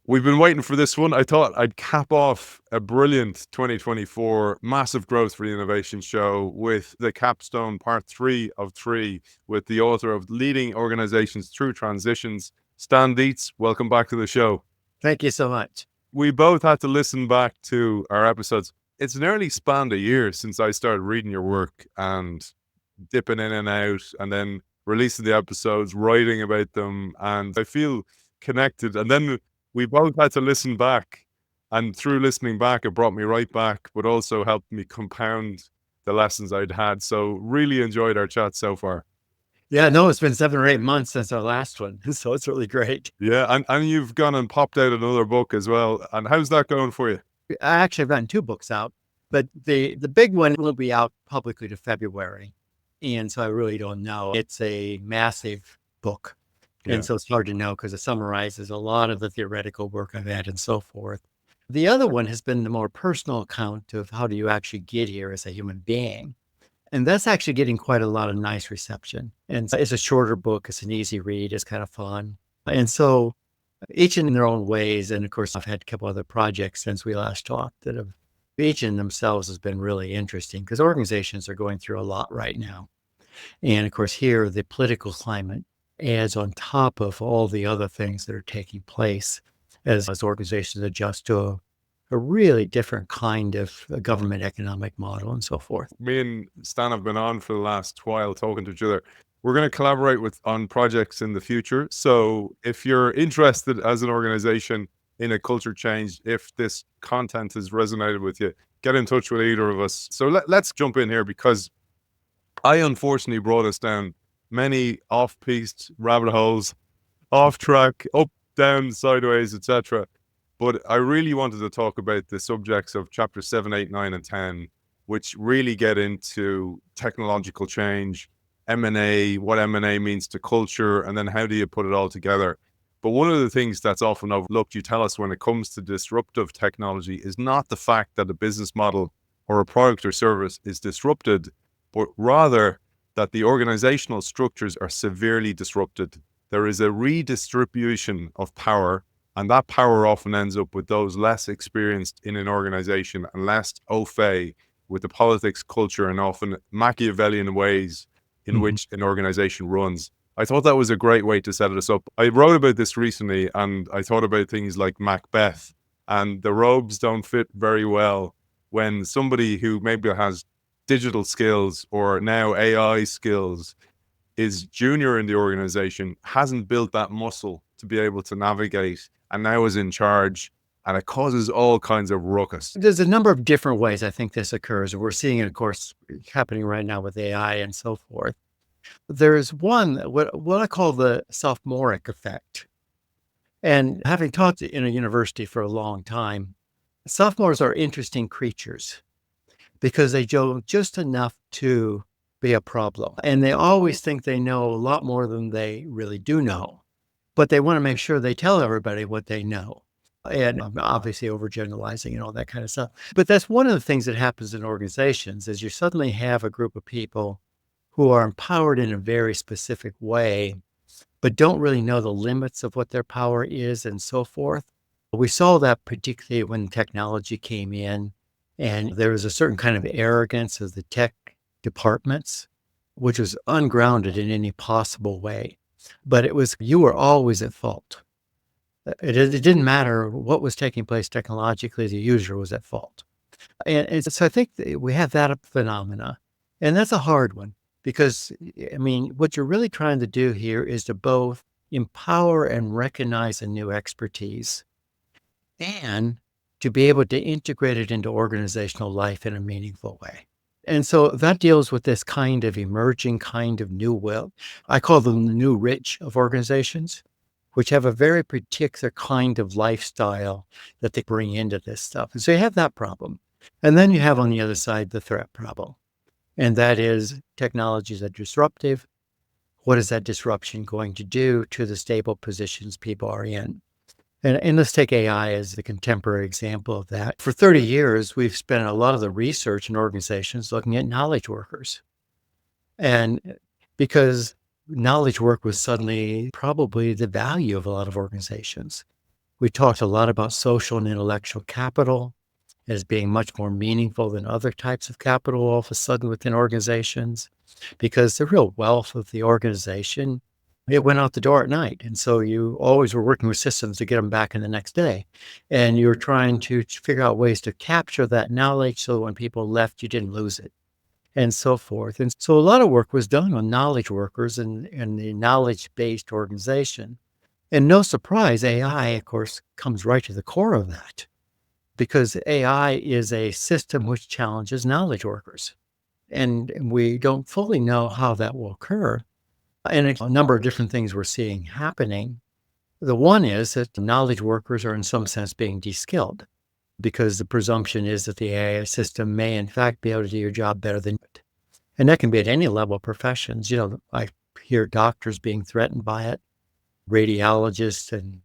We've been waiting for this one. I thought I'd cap off a brilliant 2024 massive growth for the innovation show with the capstone part 3 of 3 with the author of Leading Organizations Through Transitions, Stan Deetz. Welcome back to the show. Thank you so much. We both had to listen back to our episodes. It's nearly spanned a year since I started reading your work and dipping in and out and then releasing the episodes, writing about them. And I feel connected. And then we both had to listen back. And through listening back, it brought me right back, but also helped me compound the lessons I'd had. So really enjoyed our chat so far. Yeah, no, it's been 7 or 8 months since our last one. So it's really great. Yeah. And you've gone and popped out another book as well. And how's that going for you? I actually have gotten 2 books out, but the big one will be out publicly to February. And so I really don't know. It's a massive book. Yeah. And so it's hard to know because it summarizes a lot of the theoretical work I've had and so forth. The other one has been the more personal account of how do you actually get here as a human being. And that's actually getting quite a lot of nice reception. And so it's a shorter book. It's an easy read. It's kind of fun. And so each in their own ways. And of course, I've had a couple other projects since we last talked that have each in themselves has been really interesting because organizations are going through a lot right now. And of course, here, the political climate adds on top of all the other things that are taking place as organizations adjust to a really different kind of government economic model and so forth. Me and Stan have been on for the last while talking to each other. We're going to collaborate on projects in the future. So if you're interested as an organization in a culture change, if this content has resonated with you, get in touch with either of us. So let's jump in here because I unfortunately brought us down many off-piste rabbit holes, off track, up, down, sideways, etc. But I really wanted to talk about the subjects of chapter 7, 8, 9, and 10, which really get into technological change, M&A, what M&A means to culture, and then how do you put it all together. But one of the things that's often overlooked, you tell us, when it comes to disruptive technology is not the fact that a business model or a product or service is disrupted, but rather that the organizational structures are severely disrupted. There is a redistribution of power, and that power often ends up with those less experienced in an organization and less au fait with the politics, culture, and often Machiavellian ways in which an organization runs. I thought that was a great way to set us up. I wrote about this recently, and I thought about things like Macbeth, and the robes don't fit very well when somebody who maybe has digital skills or now AI skills is junior in the organization, hasn't built that muscle to be able to navigate, and now is in charge, and it causes all kinds of ruckus. There's a number of different ways I think this occurs. We're seeing it, of course, happening right now with AI and so forth. There's one, what I call the sophomoric effect. And having taught in a university for a long time, sophomores are interesting creatures because they know just enough to be a problem. And they always think they know a lot more than they really do know. But they want to make sure they tell everybody what they know. And obviously overgeneralizing and all that kind of stuff. But that's one of the things that happens in organizations is you suddenly have a group of people who are empowered in a very specific way, but don't really know the limits of what their power is and so forth. We saw that particularly when technology came in, and there was a certain kind of arrogance of the tech departments, which was ungrounded in any possible way. But it was, you were always at fault. It didn't matter what was taking place technologically, the user was at fault. And so I think we have that phenomena, and that's a hard one. Because, I mean, what you're really trying to do here is to both empower and recognize a new expertise and to be able to integrate it into organizational life in a meaningful way. And so that deals with this kind of emerging kind of new will. I call them the new rich of organizations, which have a very particular kind of lifestyle that they bring into this stuff. And so you have that problem. And then you have on the other side the threat problem. And that is technologies are disruptive. What is that disruption going to do to the stable positions people are in? And let's take AI as the contemporary example of that. For 30 years, we've spent a lot of the research in organizations looking at knowledge workers. And because knowledge work was suddenly probably the value of a lot of organizations, We talked a lot about social and intellectual capital as being much more meaningful than other types of capital all of a sudden within organizations, because the real wealth of the organization, it went out the door at night. And so you always were working with systems to get them back in the next day. And you were trying to figure out ways to capture that knowledge so when people left, you didn't lose it and so forth. And so a lot of work was done on knowledge workers and the knowledge-based organization. And no surprise, AI, of course, comes right to the core of that because AI is a system which challenges knowledge workers. And we don't fully know how that will occur. And a number of different things we're seeing happening. The one is that knowledge workers are in some sense being de-skilled because the presumption is that the AI system may in fact be able to do your job better than you. And that can be at any level of professions. I hear doctors being threatened by it, radiologists and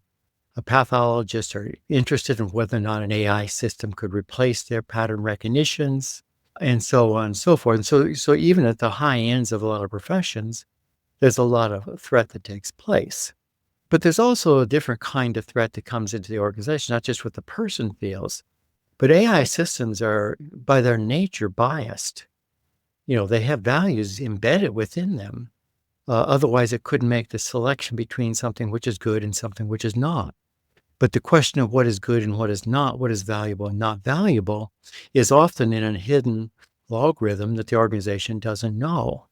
pathologists are interested in whether or not an AI system could replace their pattern recognitions and so on and so forth. And so even at the high ends of a lot of professions, there's a lot of threat that takes place. But there's also a different kind of threat that comes into the organization, not just what the person feels, but AI systems are by their nature biased. They have values embedded within them. Otherwise, it couldn't make the selection between something which is good and something which is not. But the question of what is good and what is not, what is valuable and not valuable, is often in a hidden logarithm that the organization doesn't know.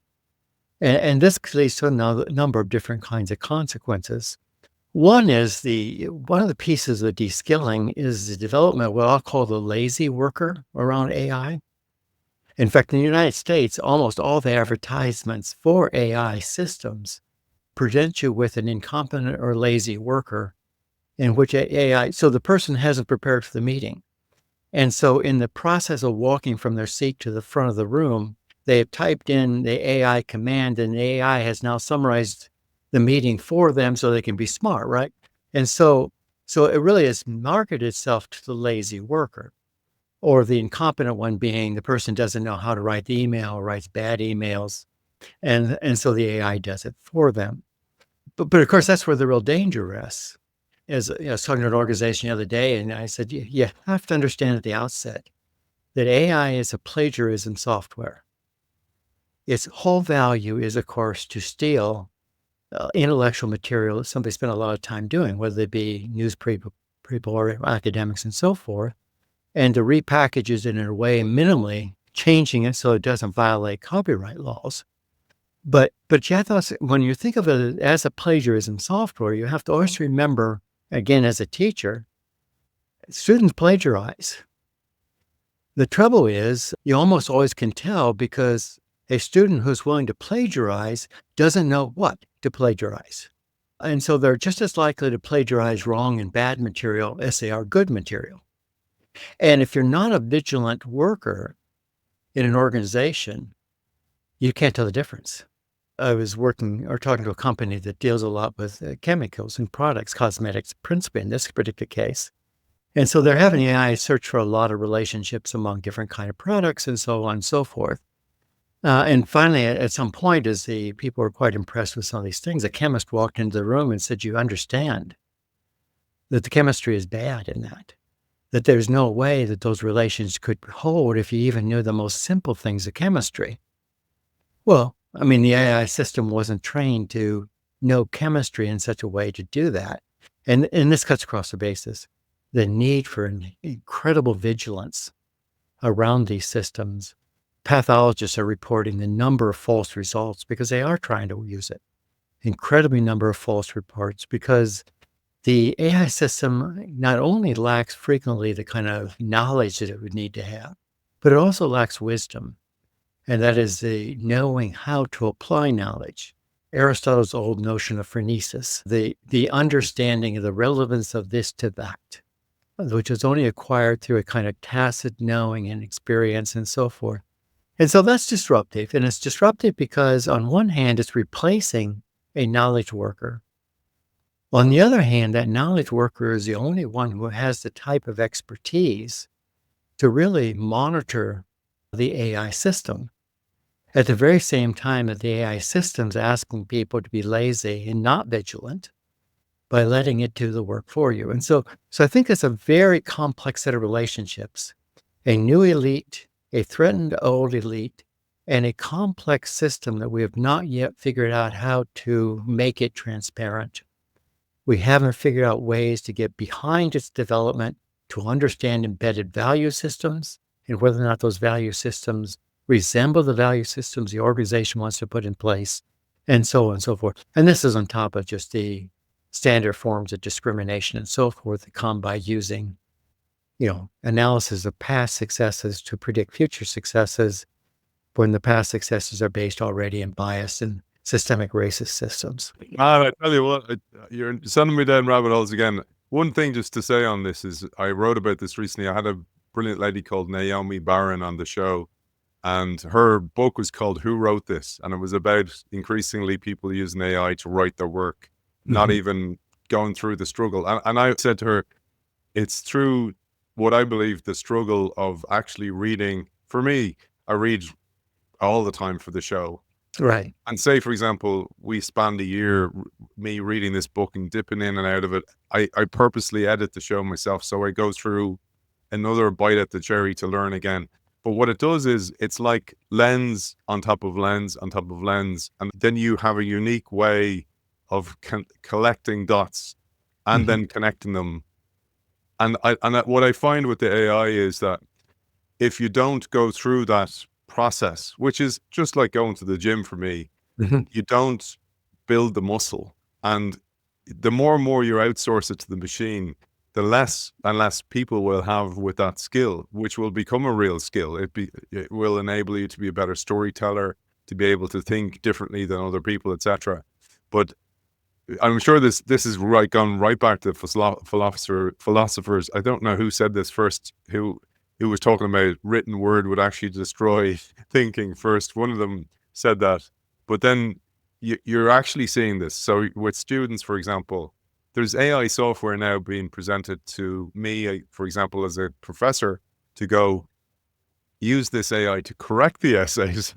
And this leads to a number of different kinds of consequences. One of the pieces of de-skilling is the development of what I'll call the lazy worker around AI. In fact, in the United States, almost all the advertisements for AI systems present you with an incompetent or lazy worker in which AI, so the person hasn't prepared for the meeting. And so in the process of walking from their seat to the front of the room, they have typed in the AI command and the AI has now summarized the meeting for them so they can be smart, right? And so it really has marketed itself to the lazy worker, or the incompetent one being the person doesn't know how to write the email or writes bad emails. And so the AI does it for them. But of course, that's where the real danger rests. I was talking to an organization the other day, and I said, you have to understand at the outset that AI is a plagiarism software. Its whole value is, of course, to steal intellectual material that somebody spent a lot of time doing, whether they be news people or academics and so forth, and to repackage it in a way minimally changing it so it doesn't violate copyright laws. But you have to, when you think of it as a plagiarism software, you have to always remember, again, as a teacher, students plagiarize. The trouble is you almost always can tell because a student who's willing to plagiarize doesn't know what to plagiarize. And so they're just as likely to plagiarize wrong and bad material as they are good material. And if you're not a vigilant worker in an organization, you can't tell the difference. I was working or talking to a company that deals a lot with chemicals and products, cosmetics, principally in this particular case. And so they're having AI search for a lot of relationships among different kind of products and so on and so forth. And finally, at some point, as the people were quite impressed with some of these things, a chemist walked into the room and said, you understand that the chemistry is bad in that there's no way that those relations could hold if you even knew the most simple things of chemistry. Well, I mean, the AI system wasn't trained to know chemistry in such a way to do that. And this cuts across the basis, the need for an incredible vigilance around these systems. Pathologists are reporting the number of false results because they are trying to use it. Incredibly number of false reports because the AI system not only lacks frequently the kind of knowledge that it would need to have, but it also lacks wisdom. And that is the knowing how to apply knowledge. Aristotle's old notion of phronesis, the understanding of the relevance of this to that, which is only acquired through a kind of tacit knowing and experience and so forth. And so that's disruptive. And it's disruptive because on one hand, it's replacing a knowledge worker. On the other hand, that knowledge worker is the only one who has the type of expertise to really monitor the AI system. At the very same time that the AI system's asking people to be lazy and not vigilant, by letting it do the work for you. And so I think it's a very complex set of relationships, a new elite, a threatened old elite, and a complex system that we have not yet figured out how to make it transparent. We haven't figured out ways to get behind its development, to understand embedded value systems and whether or not those value systems resemble the value systems the organization wants to put in place, and so on and so forth. And this is on top of just the standard forms of discrimination and so forth that come by using, analysis of past successes to predict future successes when the past successes are based already in biased and systemic racist systems. Man, I tell you what, you're sending me down rabbit holes again. One thing just to say on this is I wrote about this recently. I had a brilliant lady called Naomi Barron on the show, and her book was called Who Wrote This? And it was about increasingly people using AI to write their work, not even going through the struggle. And I said to her, it's through what I believe the struggle of actually reading. For me, I read all the time for the show. Right. And say, for example, we spanned a year, me reading this book and dipping in and out of it. I purposely edit the show myself. So I go through another bite at the cherry to learn again. But what it does is it's like lens on top of lens on top of lens. And then you have a unique way of collecting dots and then connecting them. And what I find with the AI is that if you don't go through that process, which is just like going to the gym for me, you don't build the muscle. And the more and more you outsource it to the machine, the less and less people will have with that skill, which will become a real skill. It will enable you to be a better storyteller, to be able to think differently than other people, etc. But I'm sure this is gone right back to philosophers. I don't know who said this first, who was talking about written word would actually destroy thinking first. One of them said that, but then you're actually seeing this. So with students, for example, there's AI software now being presented to me, for example, as a professor, to go use this AI to correct the essays.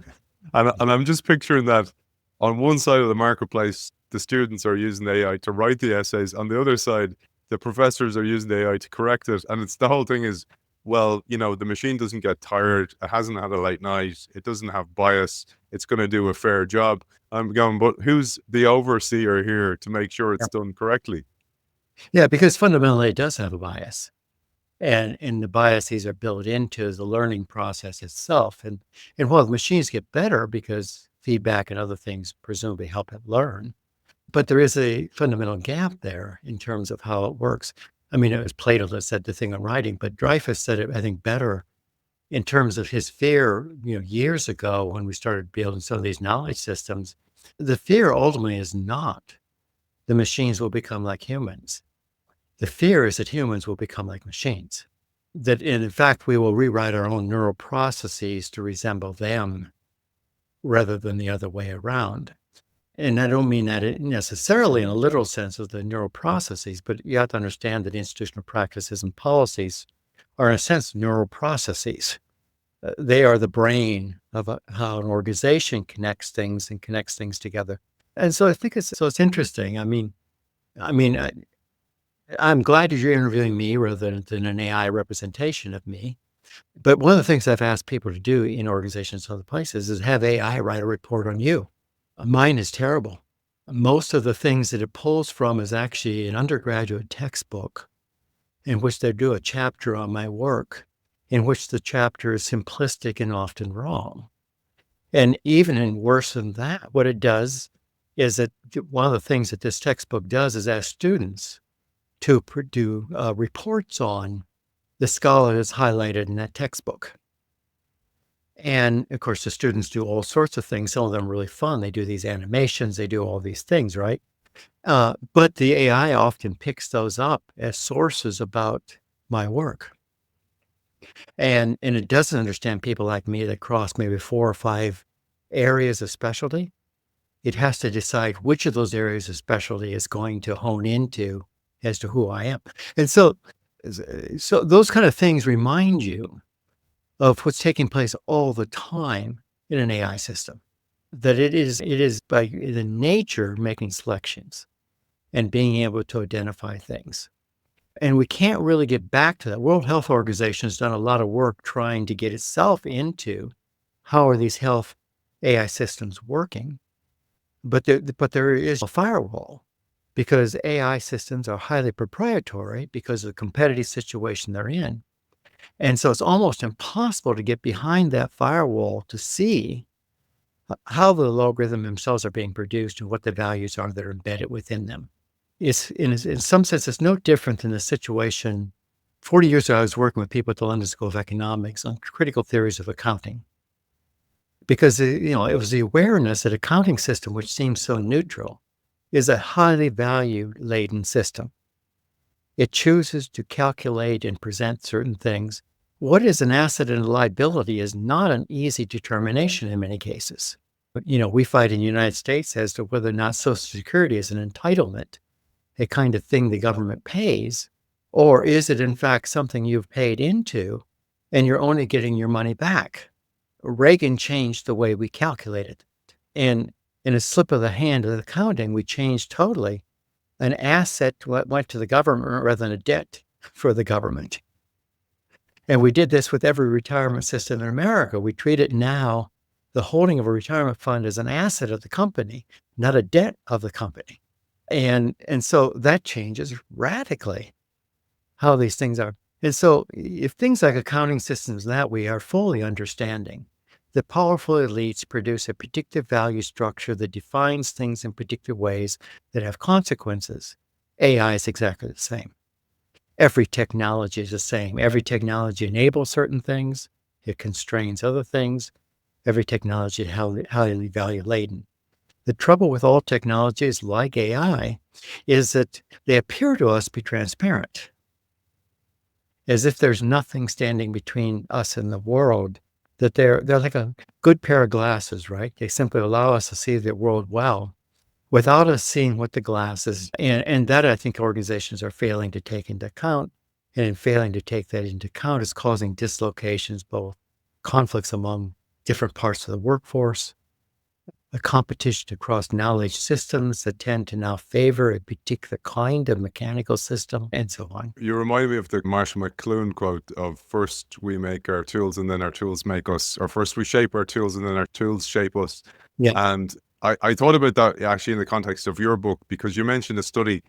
And I'm just picturing that on one side of the marketplace, the students are using the AI to write the essays. On the other side, the professors are using the AI to correct it. And it's the whole thing is, well, the machine doesn't get tired. It hasn't had a late night. It doesn't have bias. It's going to do a fair job. I'm going, but who's the overseer here to make sure it's done correctly? Yeah, because fundamentally it does have a bias. And the biases are built into the learning process itself. And while the machines get better because feedback and other things presumably help it learn, but there is a fundamental gap there in terms of how it works. I mean, it was Plato that said the thing on writing, but Dreyfus said it, I think, better in terms of his fear, years ago when we started building some of these knowledge systems. The fear ultimately is not the machines will become like humans. The fear is that humans will become like machines. That in fact, we will rewrite our own neural processes to resemble them rather than the other way around. And I don't mean that it necessarily in a literal sense of the neural processes, but you have to understand that institutional practices and policies are in a sense neural processes. They are the brain of how an organization connects things and connects things together. And so I think it's interesting. I'm glad that you're interviewing me rather than an AI representation of me. But one of the things I've asked people to do in organizations and other places is have AI write a report on you. Mine is terrible. Most of the things that it pulls from is actually an undergraduate textbook in which they do a chapter on my work, in which the chapter is simplistic and often wrong. And even in worse than that, what it does is that one of the things that this textbook does is ask students to do reports on the scholar that's highlighted in that textbook. And of course, the students do all sorts of things. Some of them are really fun. They do these animations, they do all these things, right? But the AI often picks those up as sources about my work. And it doesn't understand people like me that cross maybe 4 or 5 areas of specialty. It has to decide which of those areas of specialty is going to hone into as to who I am. And so those kind of things remind you of what's taking place all the time in an AI system, that it is by the nature making selections. and being able to identify things. And we can't really get back to that. World Health Organization has done a lot of work trying to get itself into how are these health AI systems working. But there is a firewall because AI systems are highly proprietary because of the competitive situation they're in. And so it's almost impossible to get behind that firewall to see how the algorithm themselves are being produced and what the values are that are embedded within them. It's in some sense, it's no different than the situation 40 years ago. I was working with people at the London School of Economics on critical theories of accounting because it was the awareness that accounting system, which seems so neutral, is a highly value-laden system. It chooses to calculate and present certain things. What is an asset and a liability is not an easy determination in many cases. But, we fight in the United States as to whether or not Social Security is an entitlement, a kind of thing the government pays, or is it in fact something you've paid into and you're only getting your money back? Reagan changed the way we calculated. And in a slip of the hand of accounting, we changed totally. An asset went to the government rather than a debt for the government. And we did this with every retirement system in America. We treat it now, the holding of a retirement fund, as an asset of the company, not a debt of the company. And so that changes radically how these things are. And so if things like accounting systems that we are fully understanding, the powerful elites produce a predictive value structure that defines things in predictive ways that have consequences. AI is exactly the same. Every technology is the same. Every technology enables certain things. It constrains other things. Every technology is highly value laden. The trouble with all technologies like AI is that they appear to us to be transparent, as if there's nothing standing between us and the world, that they're like a good pair of glasses, right? They simply allow us to see the world well without us seeing what the glass is. And that I think organizations are failing to take into account. And in failing to take that into account is causing dislocations, both conflicts among different parts of the workforce, a competition across knowledge systems that tend to now favor a particular kind of mechanical system, and so on. You remind me of the Marshall McLuhan quote of first we make our tools and then our tools make us, or first we shape our tools and then our tools shape us. Yeah. And I thought about that actually in the context of your book, because you mentioned a study,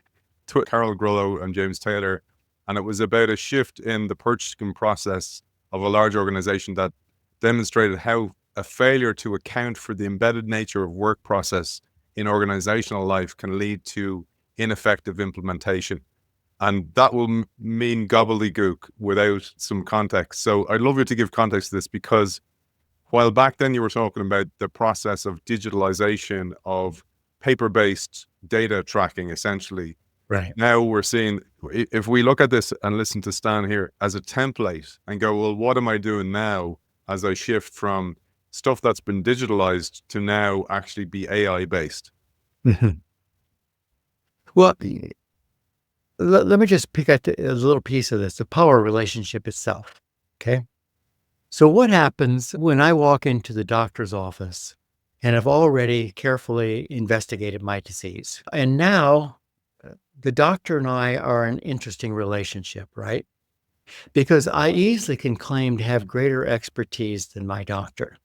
Carol Grullo and James Taylor, and it was about a shift in the purchasing process of a large organization that demonstrated how a failure to account for the embedded nature of work process in organizational life can lead to ineffective implementation. And that will mean gobbledygook without some context. So I'd love you to give context to this, because while back then you were talking about the process of digitalization of paper-based data tracking, essentially, Right. now we're seeing, if we look at this and listen to Stan here as a template and go, well, what am I doing now as I shift from stuff that's been digitalized to now actually be AI based? Well, let me just pick out a little piece of this, the power relationship itself. Okay. So what happens when I walk into the doctor's office and have already carefully investigated my disease? And now the doctor and I are an interesting relationship, right? Because I easily can claim to have greater expertise than my doctor,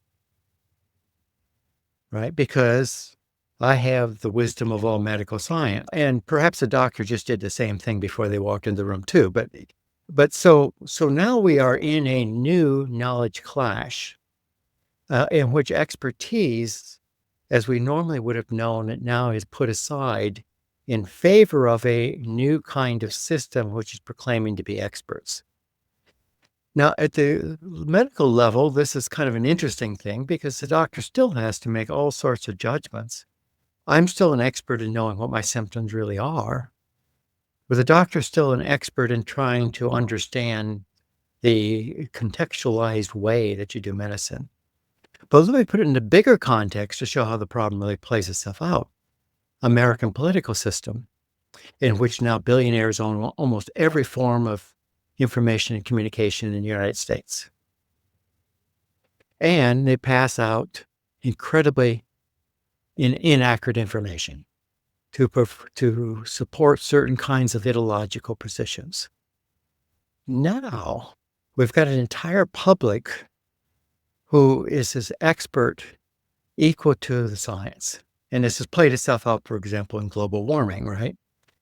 right? Because I have the wisdom of all medical science. And perhaps the doctor just did the same thing before they walked into the room too. But so now we are in a new knowledge clash in which expertise, as we normally would have known it, now is put aside in favor of a new kind of system which is proclaiming to be experts. Now, at the medical level, this is kind of an interesting thing because the doctor still has to make all sorts of judgments. I'm still an expert in knowing what my symptoms really are, but the doctor's still an expert in trying to understand the contextualized way that you do medicine. But let me put it in a bigger context to show how the problem really plays itself out. American political system, in which now billionaires own almost every form of information and communication in the United States. And they pass out incredibly inaccurate information. to support certain kinds of ideological positions. Now we've got an entire public who is as expert equal to the science. And this has played itself out, for example, in global warming, right?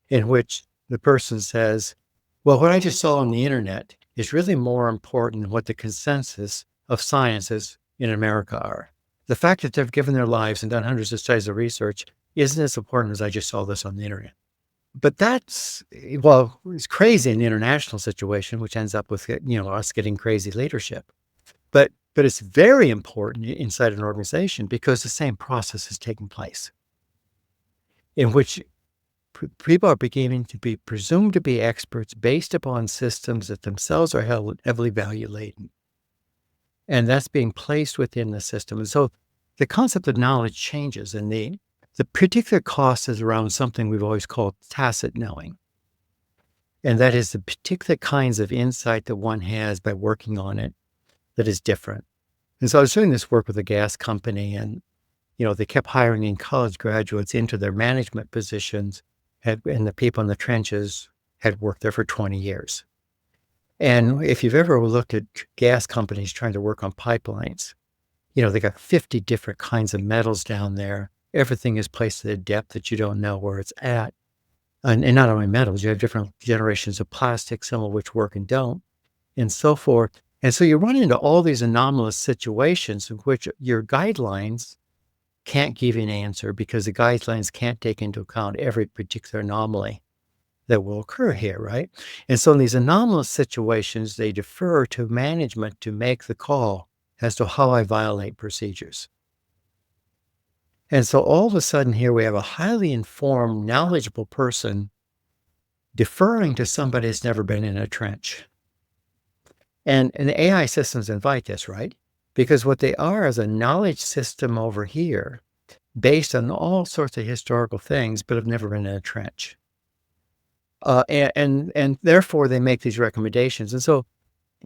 In which the person says, well, what I just saw on the internet is really more important than what the consensus of scientists in America are. The fact that they've given their lives and done hundreds of studies of research isn't as important as I just saw this on the internet. But that's, well, it's crazy in the international situation, which ends up with, us getting crazy leadership. But it's very important inside an organization because the same process is taking place in which people are beginning to be presumed to be experts based upon systems that themselves are heavily value laden. And that's being placed within the system. And so the concept of knowledge changes, and the particular cost is around something we've always called tacit knowing. And that is the particular kinds of insight that one has by working on it that is different. And so I was doing this work with a gas company, and they kept hiring in college graduates into their management positions, and the people in the trenches had worked there for 20 years. And if you've ever looked at gas companies trying to work on pipelines, they got 50 different kinds of metals down there. Everything is placed at a depth that you don't know where it's at. And not only metals, you have different generations of plastic, some of which work and don't, and so forth. And so you run into all these anomalous situations in which your guidelines can't give you an answer because the guidelines can't take into account every particular anomaly that will occur here, right? And so in these anomalous situations, they defer to management to make the call as to how I violate procedures. And so all of a sudden here we have a highly informed, knowledgeable person deferring to somebody that's never been in a trench. And the AI systems invite this, right? Because what they are is a knowledge system over here based on all sorts of historical things, but have never been in a trench. And therefore they make these recommendations. And so,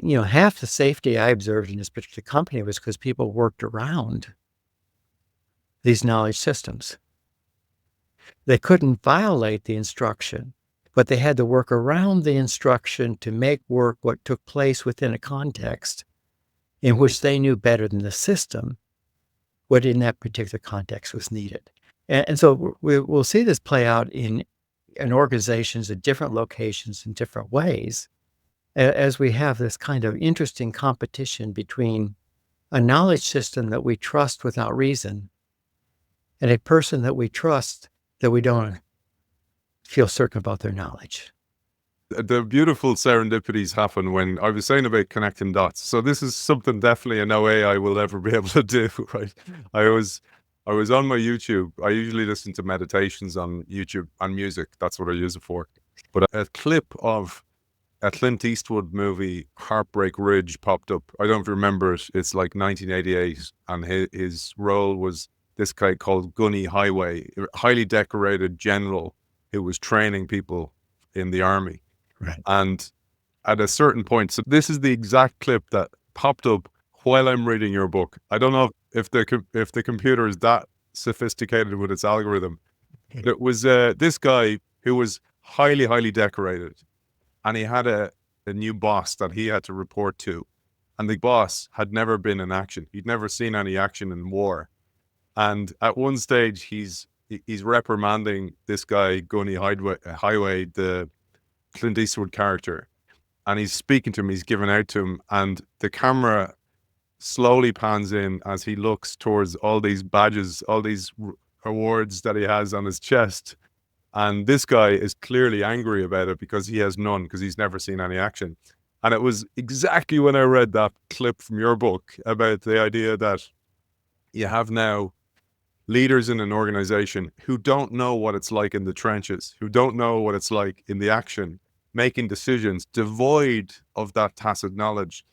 half the safety I observed in this particular company was because people worked around these knowledge systems. They couldn't violate the instruction, but they had to work around the instruction to make work what took place within a context in which they knew better than the system what in that particular context was needed. And so we'll see this play out in organizations at different locations in different ways, as we have this kind of interesting competition between a knowledge system that we trust without reason and a person that we trust that we don't feel certain about their knowledge. The beautiful serendipities happen when I was saying about connecting dots. So this is something definitely no AI will ever be able to do, right? I was on my YouTube. I usually listen to meditations on YouTube and music. That's what I use it for. But a clip of a Clint Eastwood movie, Heartbreak Ridge, popped up. I don't remember it. It's like 1988, and his role was this guy called Gunny Highway, a highly decorated general who was training people in the army. Right. And at a certain point, so this is the exact clip that popped up while I'm reading your book. I don't know if the computer is that sophisticated with its algorithm. But it was this guy who was highly, highly decorated, and he had a new boss that he had to report to, and the boss had never been in action. He'd never seen any action in war, and at one stage he's reprimanding this guy Gunny Highway, the Clint Eastwood character, and he's speaking to him, he's giving out to him, and the camera slowly pans in as he looks towards all these badges, all these awards that he has on his chest, and this guy is clearly angry about it because he has none, because he's never seen any action. And it was exactly when I read that clip from your book about the idea that you have now leaders in an organization who don't know what it's like in the trenches, who don't know what it's like in the action, making decisions devoid of that tacit knowledge.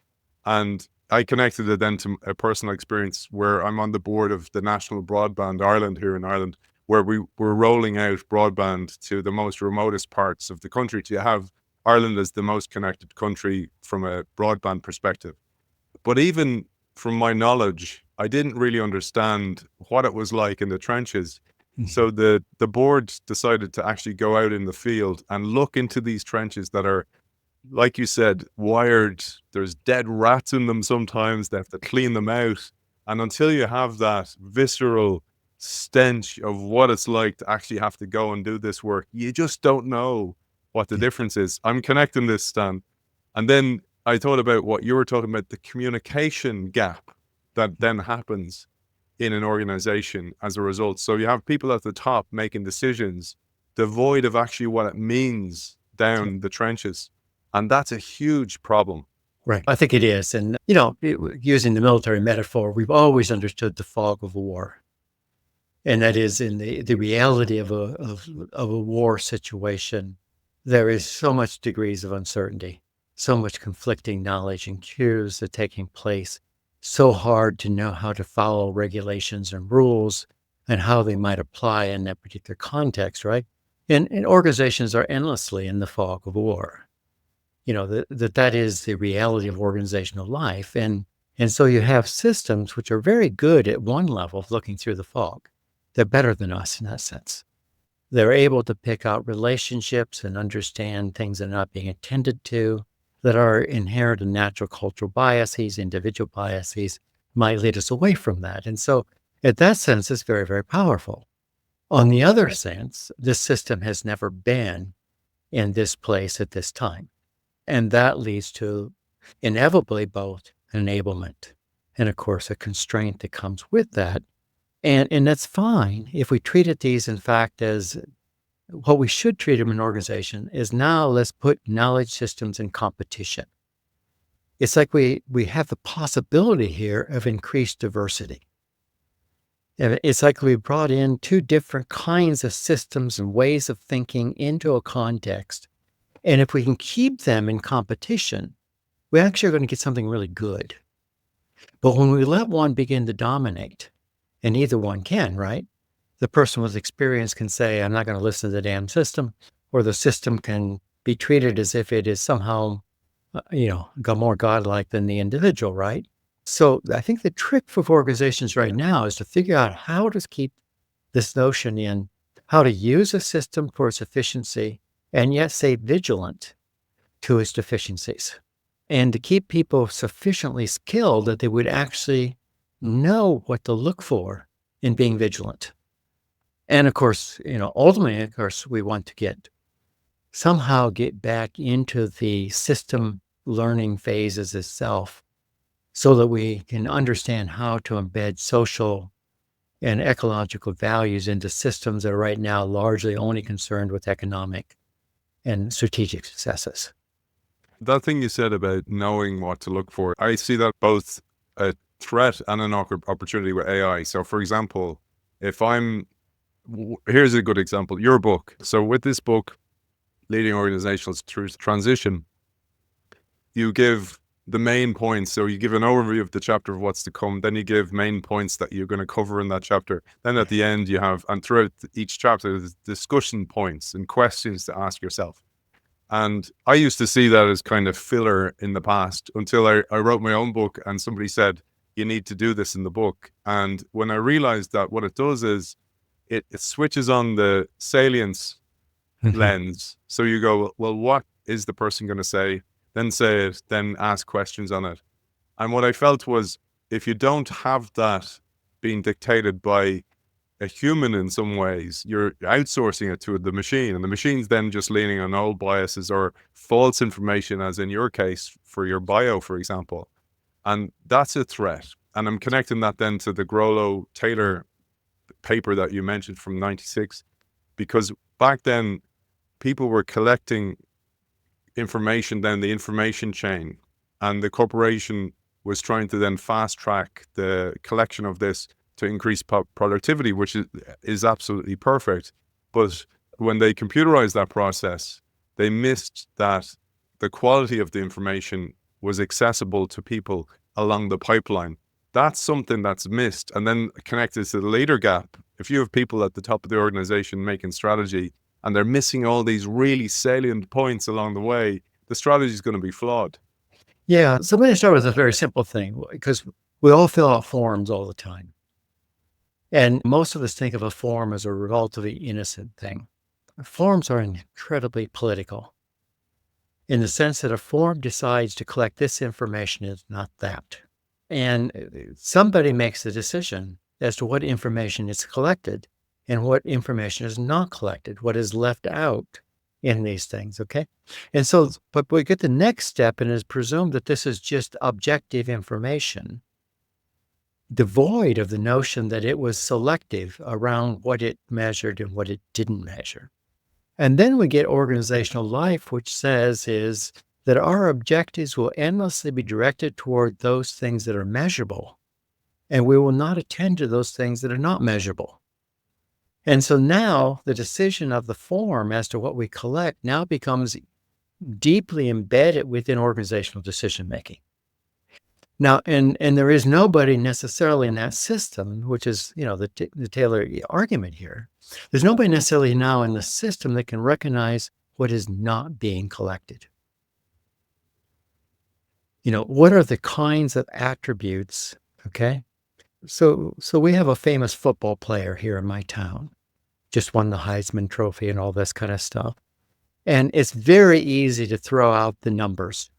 And I connected it then to a personal experience where I'm on the board of the National Broadband Ireland here in Ireland, where we were rolling out broadband to the most remotest parts of the country to have Ireland as the most connected country from a broadband perspective. But even from my knowledge, I didn't really understand what it was like in the trenches. So the board decided to actually go out in the field and look into these trenches that are, like you said, wired. There's dead rats in them sometimes. They have to clean them out. And until you have that visceral stench of what it's like to actually have to go and do this work, you just don't know what the difference is. I'm connecting this, Stan. And then I thought about what you were talking about, the communication gap that then happens in an organization as a result. So you have people at the top making decisions devoid of actually what it means down the trenches. And that's a huge problem. Right. I think it is. And, using the military metaphor, we've always understood the fog of war. And that is in the reality of a war situation, there is so much degrees of uncertainty, so much conflicting knowledge and cues that are taking place, so hard to know how to follow regulations and rules and how they might apply in that particular context, right? And organizations are endlessly in the fog of war. That is the reality of organizational life. And so you have systems which are very good at one level of looking through the fog. They're better than us in that sense. They're able to pick out relationships and understand things that are not being attended to, that are inherent in natural cultural biases, individual biases, might lead us away from that. And so in that sense, it's very, very powerful. On the other sense, this system has never been in this place at this time. And that leads to inevitably both enablement and, of course, a constraint that comes with that. And that's fine if we treated these, in fact, as what we should treat them in an organization is now let's put knowledge systems in competition. It's like we have the possibility here of increased diversity. It's like we brought in two different kinds of systems and ways of thinking into a context. And if we can keep them in competition, we actually are going to get something really good. But when we let one begin to dominate, and either one can, right? The person with experience can say, I'm not going to listen to the damn system, or the system can be treated as if it is somehow, more godlike than the individual, right? So I think the trick for organizations right now is to figure out how to keep this notion in, how to use a system for its efficiency and yet stay vigilant to its deficiencies, and to keep people sufficiently skilled that they would actually know what to look for in being vigilant. And of course, ultimately, of course, we want to somehow get back into the system learning phases itself so that we can understand how to embed social and ecological values into systems that are right now largely only concerned with economic and strategic successes. That thing you said about knowing what to look for, I see that both a threat and an opportunity with AI. So, for example, here's a good example, your book. So with this book, Leading Organizations Through Transition, you give the main points. So you give an overview of the chapter of what's to come, then you give main points that you're going to cover in that chapter. Then at the end you have, and throughout each chapter, there's discussion points and questions to ask yourself. And I used to see that as kind of filler in the past until I wrote my own book and somebody said, you need to do this in the book. And when I realized that what it does is it switches on the salience lens. So you go, well, what is the person going to say? Then say it, then ask questions on it. And what I felt was, if you don't have that being dictated by a human in some ways, you're outsourcing it to the machine, and the machine's then just leaning on old biases or false information, as in your case for your bio, for example. And that's a threat. And I'm connecting that then to the Grollo-Taylor paper that you mentioned from 96, because back then people were collecting information down the information chain, and the corporation was trying to then fast track the collection of this to increase productivity, which is absolutely perfect. But when they computerized that process, they missed that the quality of the information was accessible to people along the pipeline. That's something that's missed. And then connected to the leader gap, if you have people at the top of the organization making strategy and they're missing all these really salient points along the way, the strategy is going to be flawed. Yeah. So let me start with a very simple thing, because we all fill out forms all the time. And most of us think of a form as a relatively innocent thing. Forms are incredibly political in the sense that a form decides to collect this information and not that. And somebody makes a decision as to what information is collected and what information is not collected, what is left out in these things, okay? And so, but we get the next step, and it is presumed that this is just objective information, devoid of the notion that it was selective around what it measured and what it didn't measure. And then we get organizational life, which says is that our objectives will endlessly be directed toward those things that are measurable, and we will not attend to those things that are not measurable. And so now the decision of the form as to what we collect now becomes deeply embedded within organizational decision making. Now, and there is nobody necessarily in that system, which is, the Taylor argument here. There's nobody necessarily now in the system that can recognize what is not being collected. What are the kinds of attributes? Okay. So we have a famous football player here in my town, just won the Heisman Trophy and all this kind of stuff. And it's very easy to throw out the numbers.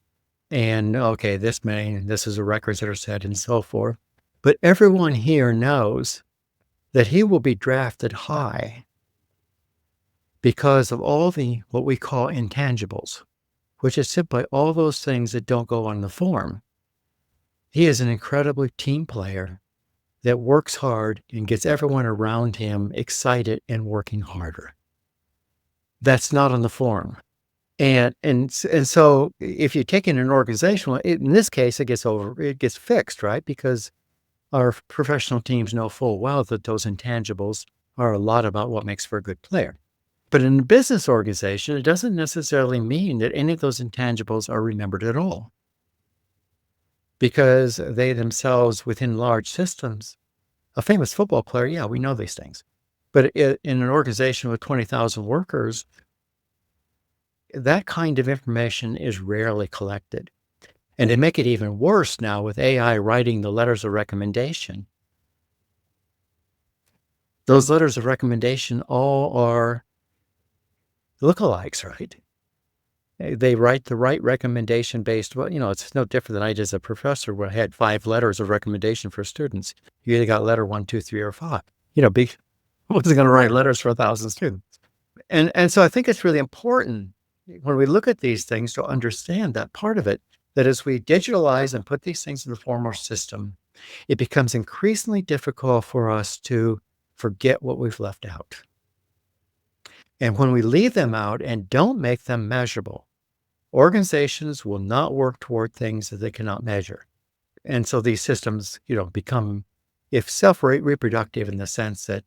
And okay, this many, this is the records that are set and so forth. But everyone here knows that he will be drafted high because of all the, what we call intangibles, which is simply all those things that don't go on the form. He is an incredibly team player that works hard and gets everyone around him excited and working harder. That's not on the form. And so if you take in an organizational, in this case, it gets fixed, right? Because our professional teams know full well that those intangibles are a lot about what makes for a good player. But in a business organization, it doesn't necessarily mean that any of those intangibles are remembered at all. Because they themselves, within large systems, a famous football player, yeah, we know these things. But in an organization with 20,000 workers, that kind of information is rarely collected. And to make it even worse now with AI writing the letters of recommendation, those letters of recommendation all are lookalikes, right? They write the right recommendation based, it's no different than I did as a professor where I had 5 letters of recommendation for students. You either got letter 1, 2, 3, or 5. I wasn't going to write letters for 1,000 students. And so I think it's really important when we look at these things to understand that part of it, that as we digitalize and put these things in the formal system, it becomes increasingly difficult for us to forget what we've left out. And when we leave them out and don't make them measurable, organizations will not work toward things that they cannot measure. And so these systems, become, if self-reproductive in the sense that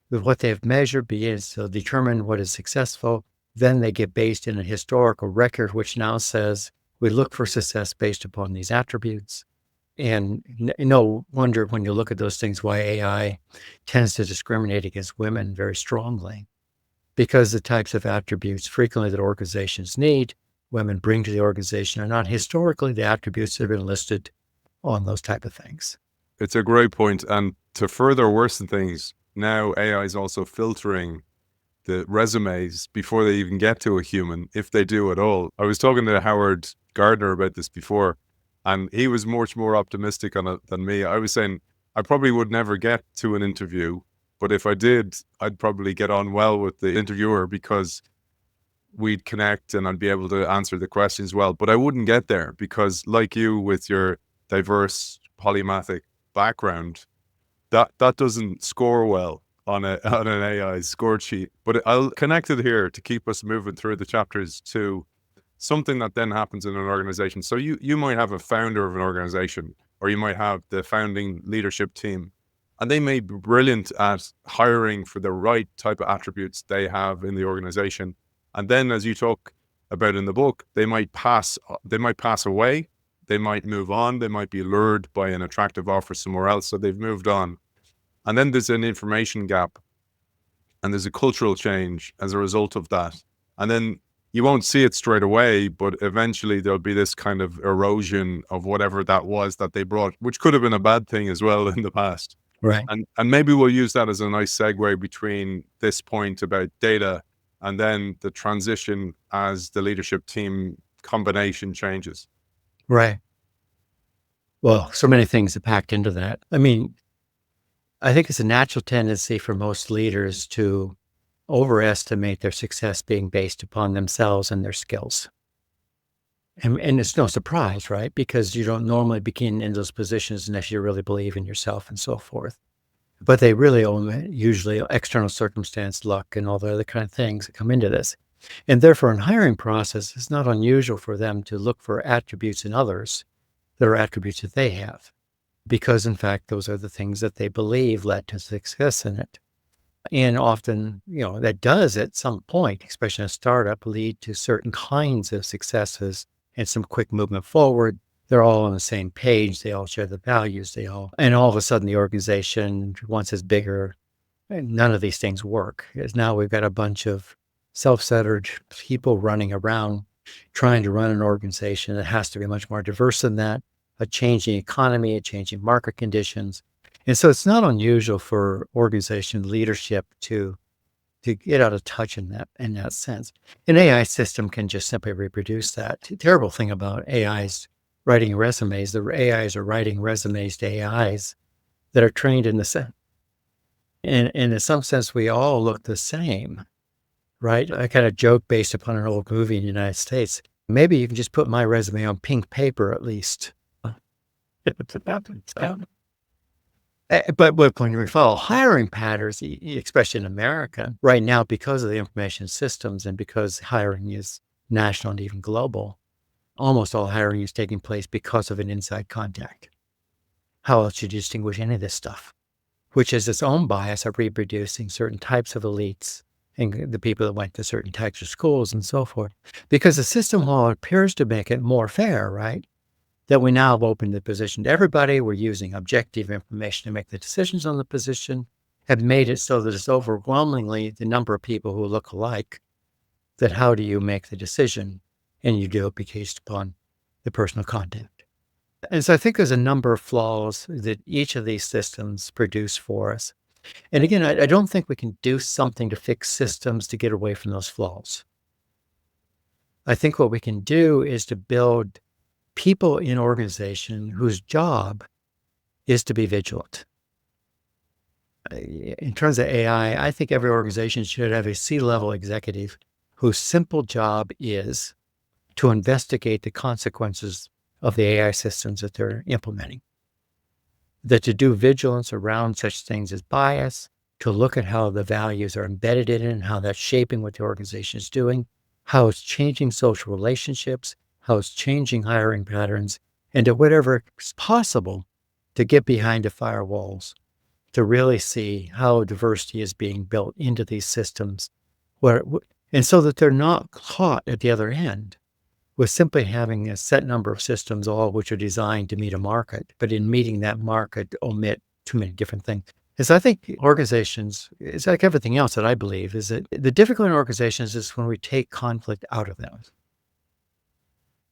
with what they've measured begins to determine what is successful, then they get based in a historical record, which now says we look for success based upon these attributes. And no wonder when you look at those things why AI tends to discriminate against women very strongly, because the types of attributes frequently that organizations need, women bring to the organization are not historically the attributes that have been listed on those type of things. It's a great point. And to further worsen things, now AI is also filtering the resumes before they even get to a human, if they do at all. I was talking to Howard Gardner about this before, and he was much more optimistic on it than me. I was saying I probably would never get to an interview, but if I did, I'd probably get on well with the interviewer because we'd connect and I'd be able to answer the questions well. But I wouldn't get there because, like you, with your diverse polymathic background, that doesn't score well on an AI score sheet. But I'll connect it here to keep us moving through the chapters to something that then happens in an organization. So you might have a founder of an organization, or you might have the founding leadership team, and they may be brilliant at hiring for the right type of attributes they have in the organization. And then, as you talk about in the book, they might pass away, they might move on, they might be lured by an attractive offer somewhere else, so they've moved on. And then there's an information gap, and there's a cultural change as a result of that. And then you won't see it straight away, but eventually there'll be this kind of erosion of whatever that was that they brought, which could have been a bad thing as well in the past. Right. And maybe we'll use that as a nice segue between this point about data and then the transition as the leadership team combination changes. Right. Well, so many things are packed into that. I mean, I think it's a natural tendency for most leaders to overestimate their success being based upon themselves and their skills. And it's no surprise, right? Because you don't normally begin in those positions unless you really believe in yourself and so forth. But they really own usually external circumstance, luck, and all the other kind of things that come into this. And therefore, in hiring process, it's not unusual for them to look for attributes in others that are attributes that they have, because in fact, those are the things that they believe led to success in it. And often, that does at some point, especially in a startup, lead to certain kinds of successes and some quick movement forward. They're all on the same page. They all share the values. And all of a sudden the organization, once it's bigger, and none of these things work. Because now we've got a bunch of self-centered people running around trying to run an organization that has to be much more diverse than that, a changing economy, a changing market conditions. And so it's not unusual for organization leadership to get out of touch in that sense. An AI system can just simply reproduce that. The terrible thing about AIs writing resumes, the AIs are writing resumes to AIs that are trained in the same. And in some sense, we all look the same, right? I kind of joke based upon an old movie in the United States. Maybe you can just put my resume on pink paper at least. But when we follow hiring patterns, especially in America, right now, because of the information systems and because hiring is national and even global, almost all hiring is taking place because of an inside contact. How else do you distinguish any of this stuff? Which is its own bias of reproducing certain types of elites and the people that went to certain types of schools and so forth. Because the system, while it appears to make it more fair, right, that we now have opened the position to everybody. We're using objective information to make the decisions on the position, have made it so that it's overwhelmingly the number of people who look alike, that how do you make the decision? And you do it based upon the personal contact. And so I think there's a number of flaws that each of these systems produce for us. And again, I don't think we can do something to fix systems to get away from those flaws. I think what we can do is to build people in organization whose job is to be vigilant. In terms of AI, I think every organization should have a C-level executive whose simple job is to investigate the consequences of the AI systems that they're implementing. That to do vigilance around such things as bias, to look at how the values are embedded in it and how that's shaping what the organization is doing, how it's changing social relationships, how it's changing hiring patterns, and to whatever is possible to get behind the firewalls, to really see how diversity is being built into these systems, and so that they're not caught at the other end with simply having a set number of systems, all which are designed to meet a market, but in meeting that market, omit too many different things. Because I think organizations, it's like everything else that I believe, is that the difficulty in organizations is when we take conflict out of them.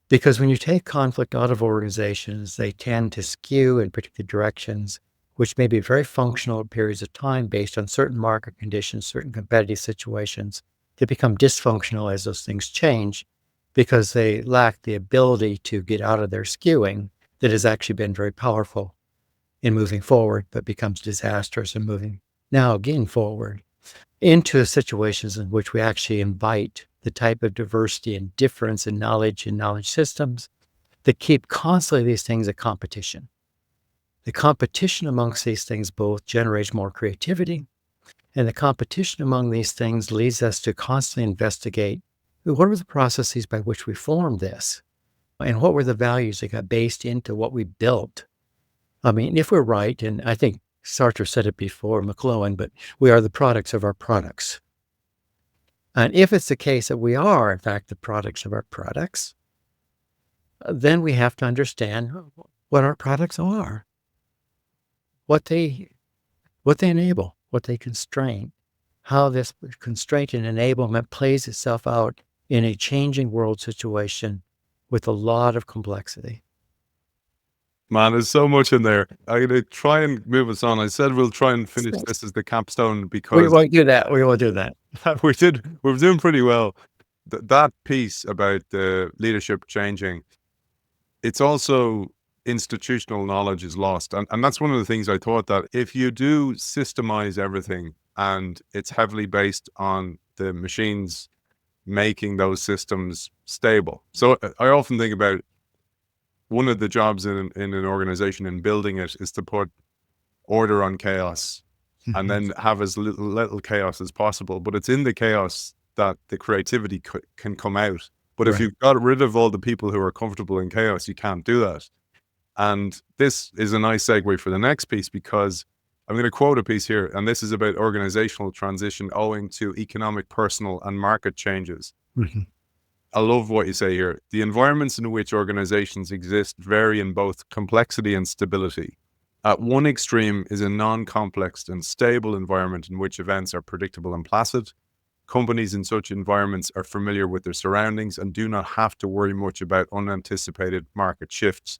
Because when you take conflict out of organizations, they tend to skew in particular directions, which may be very functional at periods of time based on certain market conditions, certain competitive situations, to become dysfunctional as those things change because they lack the ability to get out of their skewing that has actually been very powerful in moving forward, but becomes disastrous in moving now again forward into situations in which we actually invite the type of diversity and difference in knowledge and knowledge systems that keep constantly these things a competition. The competition amongst these things both generates more creativity, and the competition among these things leads us to constantly investigate what were the processes by which we formed this, and what were the values that got based into what we built. I mean, if we're right, and I think Sartre said it before, McLuhan, but we are the products of our products. And if it's the case that we are, in fact, the products of our products, then we have to understand what our products are, what they enable, what they constrain, how this constraint and enablement plays itself out in a changing world situation with a lot of complexity. Man, there's so much in there. I'm gonna try and move us on. I said we'll try and finish this as the capstone We because won't do that. We won't do that. we're doing pretty well. That piece about the leadership changing, it's also institutional knowledge is lost. And that's one of the things I thought, that if you do systemize everything and it's heavily based on the machines making those systems stable. So I often think about one of the jobs in an organization in building it is to put order on chaos and then have as little chaos as possible. But it's in the chaos that the creativity can come out. But if Right. you've got rid of all the people who are comfortable in chaos, you can't do that. And this is a nice segue for the next piece, because I'm going to quote a piece here, and this is about organizational transition owing to economic, personal, and market changes. Mhm. I love what you say here. The environments in which organizations exist vary in both complexity and stability. At one extreme is a non-complex and stable environment in which events are predictable and placid. Companies in such environments are familiar with their surroundings and do not have to worry much about unanticipated market shifts.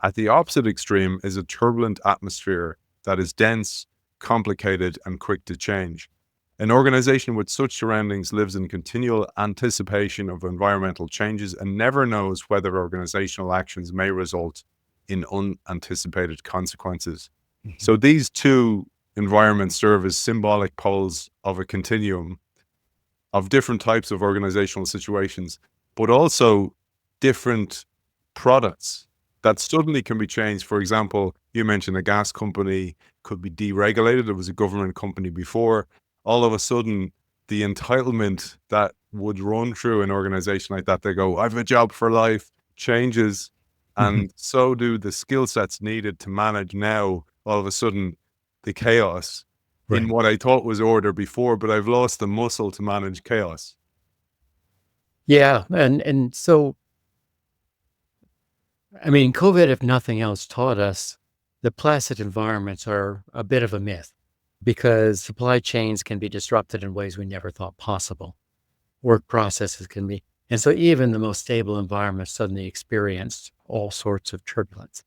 At the opposite extreme is a turbulent atmosphere that is dense, complicated, and quick to change. An organization with such surroundings lives in continual anticipation of environmental changes and never knows whether organizational actions may result in unanticipated consequences. So these two environments serve as symbolic poles of a continuum of different types of organizational situations, but also different products that suddenly can be changed. For example, you mentioned a gas company could be deregulated. It was a government company before. All of a sudden, the entitlement that would run through an organization like that, they go, I have a job for life, changes. And so do the skill sets needed to manage now, all of a sudden, the chaos in Right. what I thought was order before, but I've lost the muscle to manage chaos. Yeah. And so, I mean, COVID, if nothing else, taught us the placid environments are a bit of a myth because supply chains can be disrupted in ways we never thought possible. Work processes can be. And so even the most stable environments suddenly experienced all sorts of turbulence.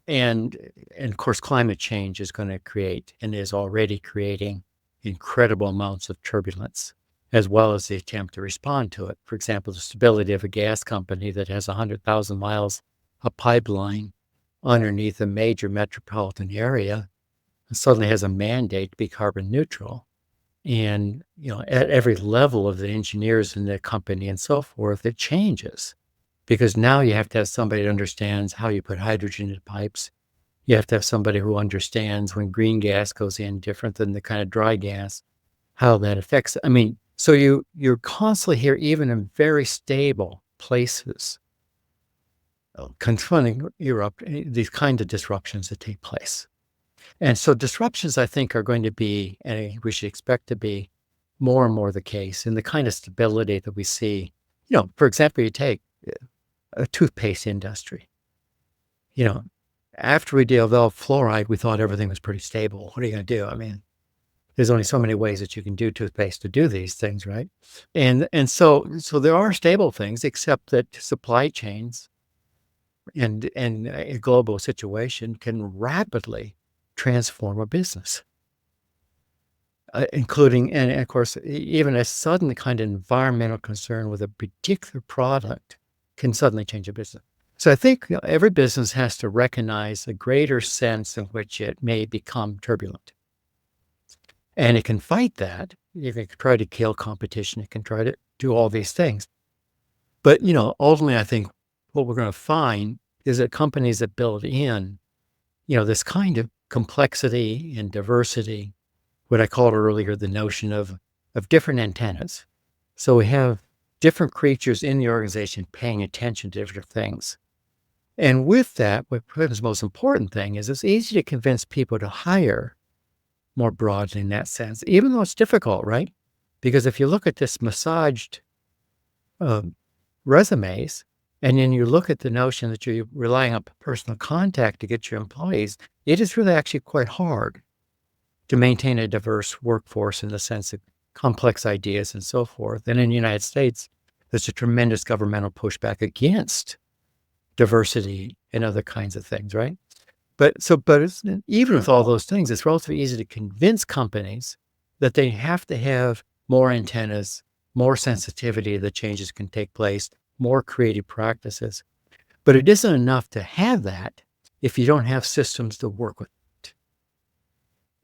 And, and of course, climate change is going to create and is already creating incredible amounts of turbulence, as well as the attempt to respond to it. For example, the stability of a gas company that has 100,000 miles of pipeline underneath a major metropolitan area suddenly has a mandate to be carbon neutral. And, at every level of the engineers in the company and so forth, it changes because now you have to have somebody that understands how you put hydrogen in pipes. You have to have somebody who understands when green gas goes in different than the kind of dry gas, how that affects. I mean, so you're constantly here, even in very stable places, confronting these kind of disruptions that take place. And so disruptions, I think, are going to be, and we should expect to be, more and more the case in the kind of stability that we see. For example, you take a toothpaste industry. After we developed fluoride, we thought everything was pretty stable. What are you going to do? I mean, there's only so many ways that you can do toothpaste to do these things, right? And so there are stable things, except that supply chains and a global situation can rapidly transform a business, including, and of course, even a sudden kind of environmental concern with a particular product can suddenly change a business. So I think every business has to recognize a greater sense in which it may become turbulent. And it can fight that. It can try to kill competition. It can try to do all these things. But, ultimately, I think what we're going to find is that companies that build in, this kind of complexity and diversity, what I called earlier, the notion of different antennas. So we have different creatures in the organization paying attention to different things. And with that, what becomes the most important thing is it's easy to convince people to hire more broadly in that sense, even though it's difficult, right? Because if you look at this massaged resumes, and then you look at the notion that you're relying on personal contact to get your employees, it is really actually quite hard to maintain a diverse workforce in the sense of complex ideas and so forth. And in the United States, there's a tremendous governmental pushback against diversity and other kinds of things, right? Even with all those things, it's relatively easy to convince companies that they have to have more antennas, more sensitivity that changes can take place, more creative practices. But it isn't enough to have that if you don't have systems to work with it.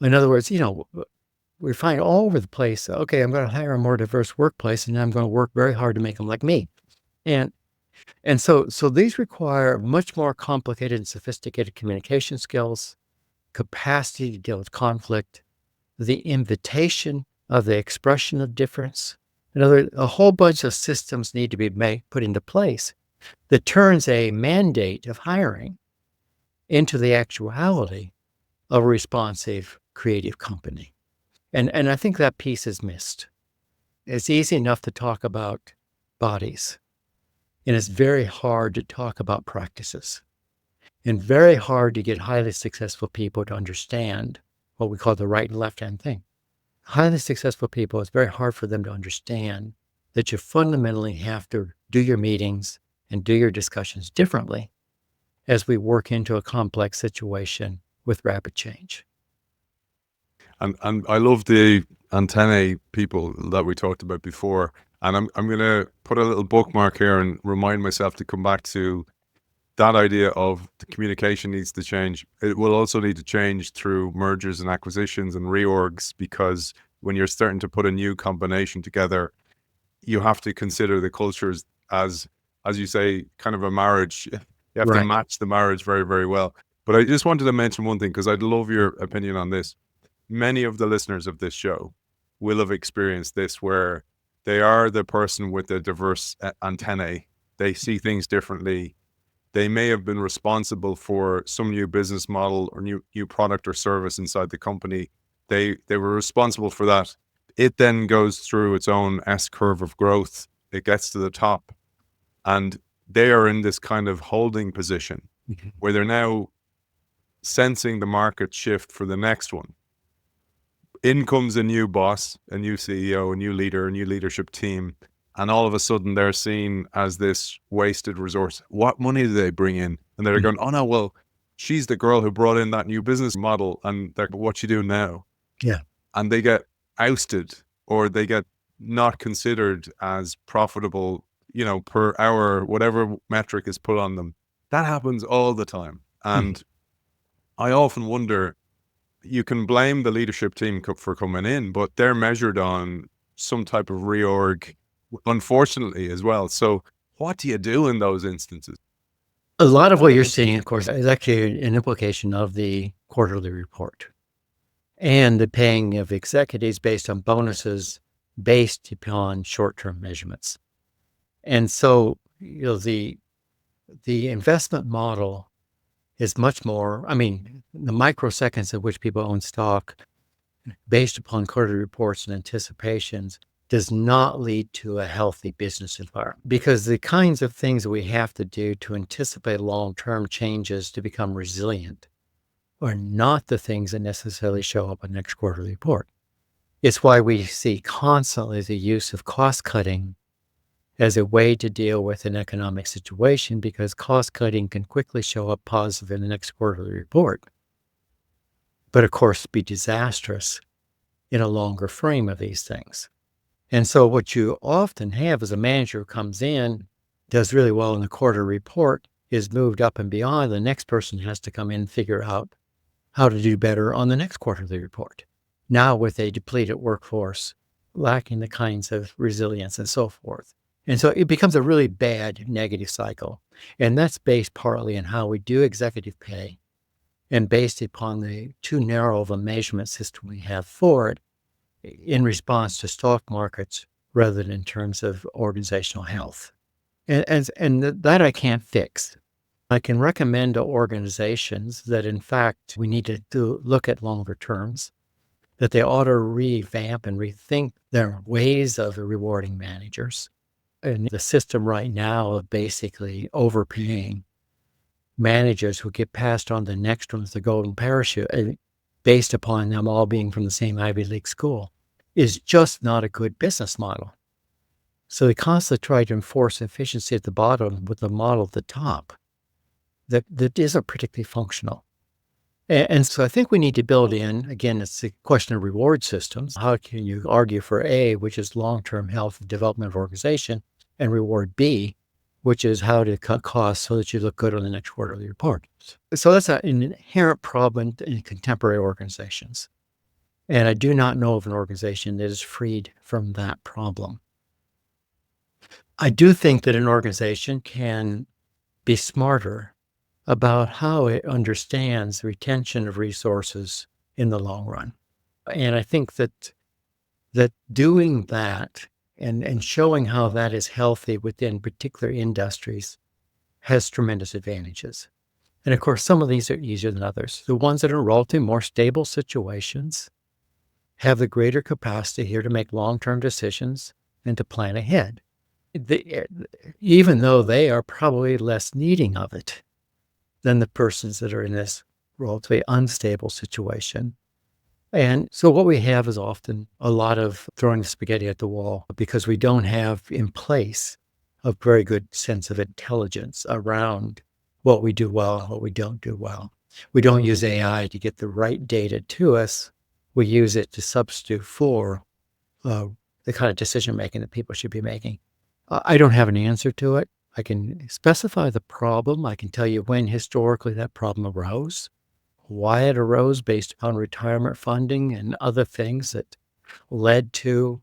In other words, we find all over the place, okay, I'm going to hire a more diverse workplace and I'm going to work very hard to make them like me. And so these require much more complicated and sophisticated communication skills, capacity to deal with conflict, the invitation of the expression of difference. In other words, a whole bunch of systems need to be put into place that turns a mandate of hiring into the actuality of a responsive, creative company. And I think that piece is missed. It's easy enough to talk about bodies, and it's very hard to talk about practices, and very hard to get highly successful people to understand what we call the right and left-hand thing. Highly successful people, it's very hard for them to understand that you fundamentally have to do your meetings and do your discussions differently as we work into a complex situation with rapid change. And I love the antennae people that we talked about before. And I'm going to put a little bookmark here and remind myself to come back to that idea of the communication needs to change. It will also need to change through mergers and acquisitions and reorgs, because when you're starting to put a new combination together, you have to consider the cultures as you say, kind of a marriage. You have to Right. match the marriage very, very well. But I just wanted to mention one thing, because I'd love your opinion on this. Many of the listeners of this show will have experienced this, where they are the person with the diverse antennae. They see things differently. They may have been responsible for some new business model or new product or service inside the company. They were responsible for that. It then goes through its own S curve of growth. It gets to the top, and they are in this kind of holding position Mhm. where they're now sensing the market shift for the next one. In comes a new boss, a new CEO, a new leader, a new leadership team, and all of a sudden they're seen as this wasted resource. What money do they bring in? And they're going, oh no, well, she's the girl who brought in that new business model, and they're, what you do now? Yeah. And they get ousted, or they get not considered as profitable, per hour, whatever metric is put on them. That happens all the time. And I often wonder, you can blame the leadership team for coming in, but they're measured on some type of reorg, unfortunately, as well. So what do you do in those instances? A lot of what you're seeing, of course, is actually an implication of the quarterly report and the paying of executives based on bonuses based upon short-term measurements. And so, the investment model is much more, the microseconds at which people own stock based upon quarterly reports and anticipations does not lead to a healthy business environment, because the kinds of things that we have to do to anticipate long-term changes to become resilient are not the things that necessarily show up in the next quarterly report. It's why we see constantly the use of cost cutting as a way to deal with an economic situation, because cost cutting can quickly show up positive in the next quarterly report, but of course be disastrous in a longer frame of these things. And so what you often have is a manager who comes in, does really well in the quarter report, is moved up and beyond. The next person has to come in and figure out how to do better on the next quarterly report. Now with a depleted workforce, lacking the kinds of resilience and so forth. And so it becomes a really bad negative cycle. And that's based partly on how we do executive pay, and based upon the too narrow of a measurement system we have for it in response to stock markets rather than in terms of organizational health. And that I can't fix. I can recommend to organizations that, in fact, we need to look at longer terms, that they ought to revamp and rethink their ways of rewarding managers. And the system right now of basically overpaying managers who get passed on the next one with the golden parachute, based upon them all being from the same Ivy League school, is just not a good business model. So they constantly try to enforce efficiency at the bottom with a model at the top that isn't particularly functional. And so I think we need to build in, again, it's a question of reward systems. How can you argue for A, which is long-term health and development of organization, and reward B, which is how to cut costs so that you look good on the next quarterly report. So that's an inherent problem in contemporary organizations. And I do not know of an organization that is freed from that problem. I do think that an organization can be smarter about how it understands retention of resources in the long run. And I think that doing that and showing how that is healthy within particular industries has tremendous advantages. And of course, some of these are easier than others. The ones that are relatively more stable situations have the greater capacity here to make long-term decisions and to plan ahead, even though they are probably less needing of it than the persons that are in this relatively unstable situation. And so what we have is often a lot of throwing spaghetti at the wall because we don't have in place a very good sense of intelligence around what we do well and what we don't do well. We don't use AI to get the right data to us. We use it to substitute for the kind of decision-making that people should be making. I don't have an answer to it. I can specify the problem. I can tell you when historically that problem arose, why it arose based upon retirement funding and other things that led to,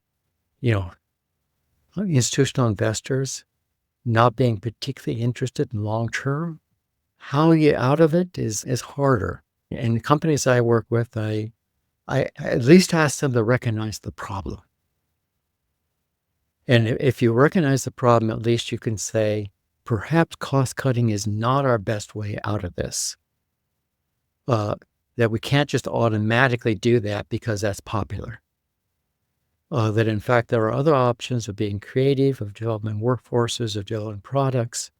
institutional investors not being particularly interested in long-term. How you get out of it is harder. And the companies I work with, I at least ask them to recognize the problem. And if you recognize the problem, at least you can say, perhaps cost cutting is not our best way out of this. That we can't just automatically do that because that's popular. That in fact, there are other options of being creative, of developing workforces, of developing products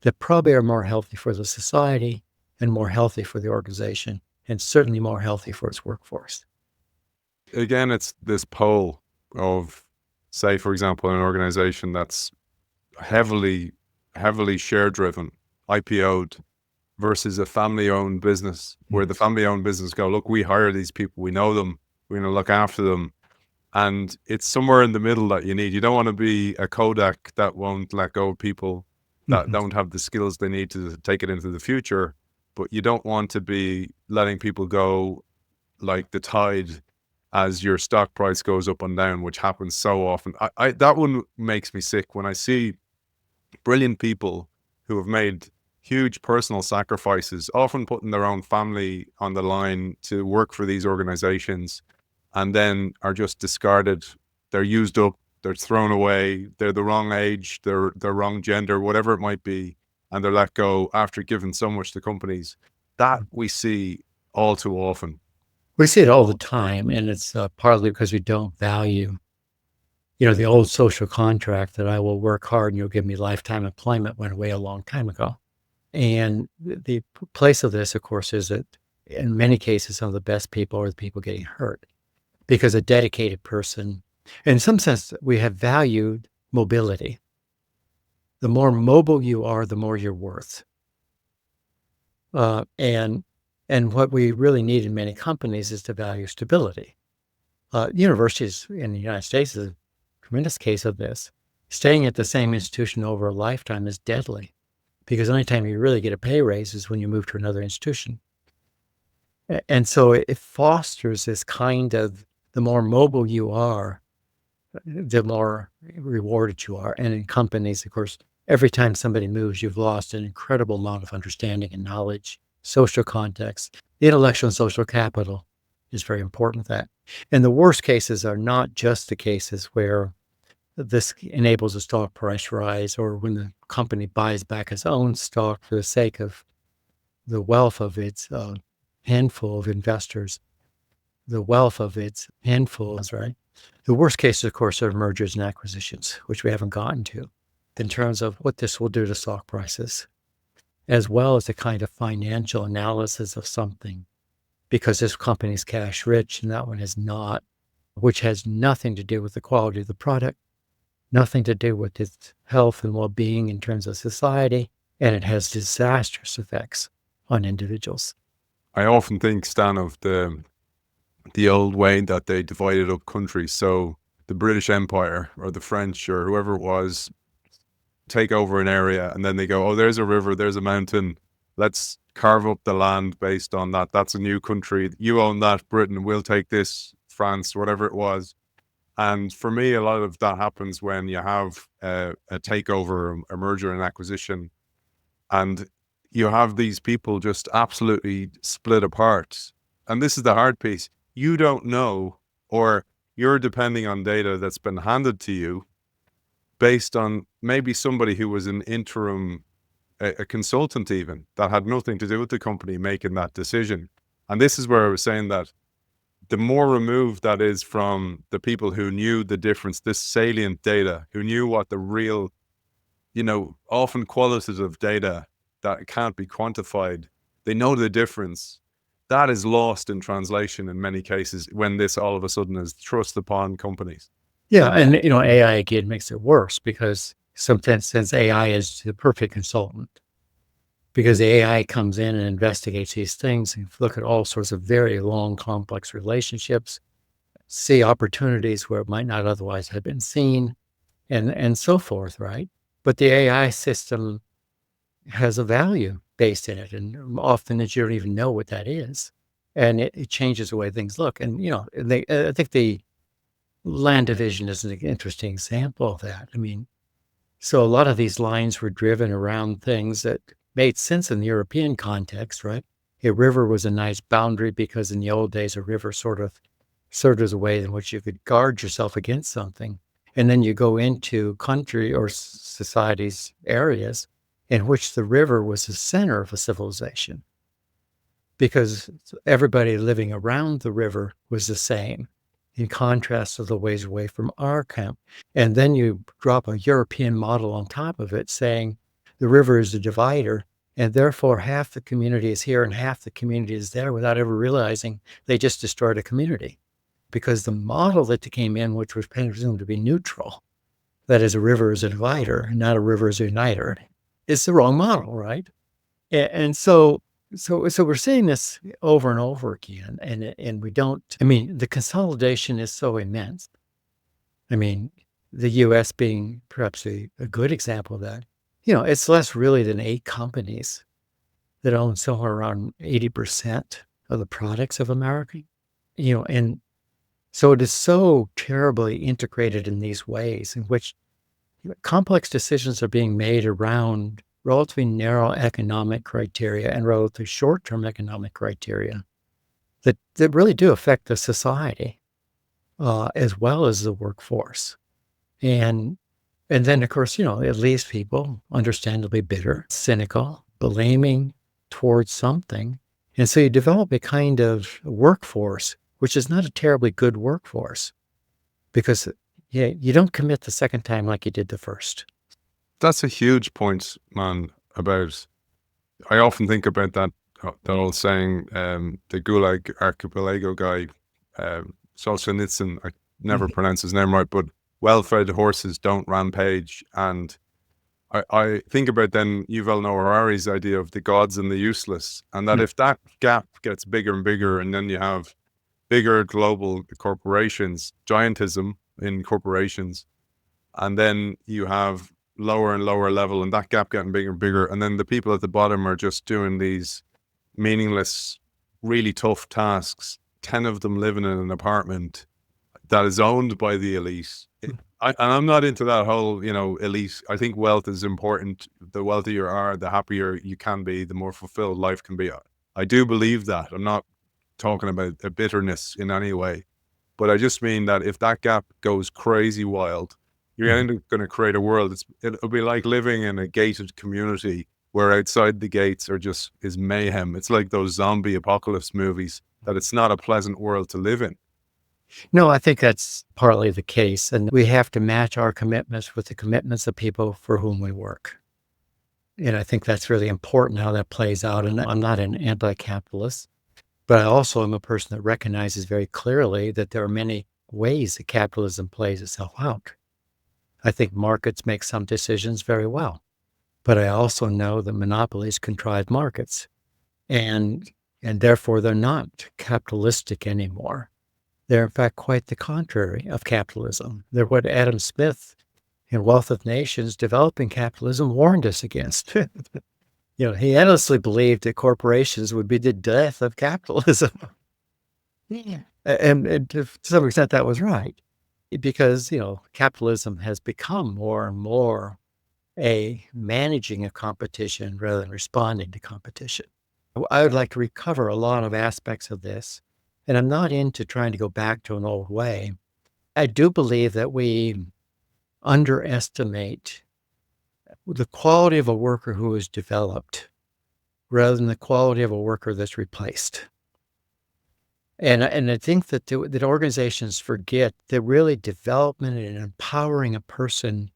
that probably are more healthy for the society and more healthy for the organization, and certainly more healthy for its workforce. Again, it's this pole of, say, for example, an organization that's heavily share driven, IPO'd, versus a family owned business where the family owned business go, look, we hire these people, we know them, we're going to look after them. And it's somewhere in the middle that you need. You don't want to be a Kodak that won't let go of people, that don't have the skills they need to take it into the future. But you don't want to be letting people go like the tide as your stock price goes up and down, which happens so often. That one makes me sick when I see brilliant people who have made huge personal sacrifices, often putting their own family on the line to work for these organizations, and then are just discarded. They're used up, they're thrown away, they're the wrong age, they're wrong gender, whatever it might be, and they're let go after giving so much to companies. That we see all too often. We see it all the time, and it's partly because we don't value, the old social contract that I will work hard and you'll give me lifetime employment went away a long time ago. And the place of this, of course, is that in many cases, some of the best people are the people getting hurt because a dedicated person, in some sense, we have valued mobility. The more mobile you are, the more you're worth. And what we really need in many companies is to value stability. Universities in the United States is a tremendous case of this. Staying at the same institution over a lifetime is deadly because the only time you really get a pay raise is when you move to another institution. And so it fosters this kind of, the more mobile you are, the more rewarded you are. And in companies, of course, every time somebody moves, you've lost an incredible amount of understanding and knowledge, social context. The intellectual and social capital is very important for that. And the worst cases are not just the cases where this enables a stock price rise or when the company buys back its own stock for the sake of the wealth of its handful of investors, the wealth of its handfuls, right? The worst cases, of course, are mergers and acquisitions, which we haven't gotten to in terms of what this will do to stock prices, as well as the kind of financial analysis of something, because this company's cash rich and that one is not, which has nothing to do with the quality of the product, nothing to do with its health and well-being in terms of society, and it has disastrous effects on individuals. I often think, Stan, of the old way that they divided up countries. So the British Empire or the French or whoever it was take over an area, and then they go, oh, there's a river, there's a mountain. Let's carve up the land based on that. That's a new country. You own that, Britain. We'll take this, France, whatever it was. And for me, a lot of that happens when you have a takeover, a merger and acquisition, and you have these people just absolutely split apart. And this is the hard piece. You don't know, or you're depending on data that's been handed to you based on maybe somebody who was an interim, a consultant even, that had nothing to do with the company making that decision. And this is where I was saying that the more removed that is from the people who knew the difference, this salient data, who knew what the real, often qualitative data that can't be quantified, they know the difference. That is lost in translation in many cases when this all of a sudden is thrust upon companies. Yeah, and AI again makes it worse because sometimes since AI is the perfect consultant, because the AI comes in and investigates these things and look at all sorts of very long, complex relationships, see opportunities where it might not otherwise have been seen, and so forth, right? But the AI system has a value based in it, and often that you don't even know what that is, and it changes the way things look. And I think the land division is an interesting example of that. I mean, so a lot of these lines were driven around things that made sense in the European context, right? A river was a nice boundary because in the old days, a river sort of served as a way in which you could guard yourself against something. And then you go into country or societies, areas in which the river was the center of a civilization because everybody living around the river was the same, in contrast to the ways away from our camp. And then you drop a European model on top of it saying the river is a divider, and therefore half the community is here and half the community is there without ever realizing they just destroyed a community. Because the model that came in, which was presumed to be neutral, that is, a river is a divider, not a river is a uniter, is the wrong model, right? And so we're seeing this over and over again, and we don't. I mean, the consolidation is so immense. I mean, the U.S. being perhaps a good example of that. It's less really than 8 companies that own somewhere around 80% of the products of America. And so it is so terribly integrated in these ways in which complex decisions are being made around relatively narrow economic criteria and relatively short-term economic criteria that really do affect the society as well as the workforce. And then, of course, it leaves people understandably bitter, cynical, blaming towards something. And so you develop a kind of workforce, which is not a terribly good workforce because you don't commit the second time like you did the first. That's a huge point, man, about, I often think about that old saying, the Gulag Archipelago guy, Solzhenitsyn, I never pronounce his name right, but well-fed horses don't rampage. And I think about then Yuval Noah Harari's idea of the gods and the useless, and that if that gap gets bigger and bigger, and then you have bigger global corporations, giantism in corporations, and then you have lower and lower level, and that gap getting bigger and bigger, and then the people at the bottom are just doing these meaningless, really tough tasks, 10 of them living in an apartment that is owned by the elite. And I'm not into that whole, elite. I think wealth is important. The wealthier you are, the happier you can be, the more fulfilled life can be. I do believe that. I'm not talking about a bitterness in any way, but I just mean that if that gap goes crazy wild, you're going to create a world. It'll be like living in a gated community where outside the gates is mayhem. It's like those zombie apocalypse movies, that it's not a pleasant world to live in. No, I think that's partly the case. And we have to match our commitments with the commitments of people for whom we work. And I think that's really important how that plays out. And I'm not an anti-capitalist, but I also am a person that recognizes very clearly that there are many ways that capitalism plays itself out. I think markets make some decisions very well, but I also know that monopolies contrive markets. And and therefore they're not capitalistic anymore. They're in fact quite the contrary of capitalism. They're what Adam Smith in Wealth of Nations Developing Capitalism warned us against. He endlessly believed that corporations would be the death of capitalism. Yeah. And to some extent that was right, because, capitalism has become more and more a managing of competition rather than responding to competition. I would like to recover a lot of aspects of this, and I'm not into trying to go back to an old way. I do believe that we underestimate the quality of a worker who is developed rather than the quality of a worker that's replaced. And I think that that organizations forget that really development and empowering a person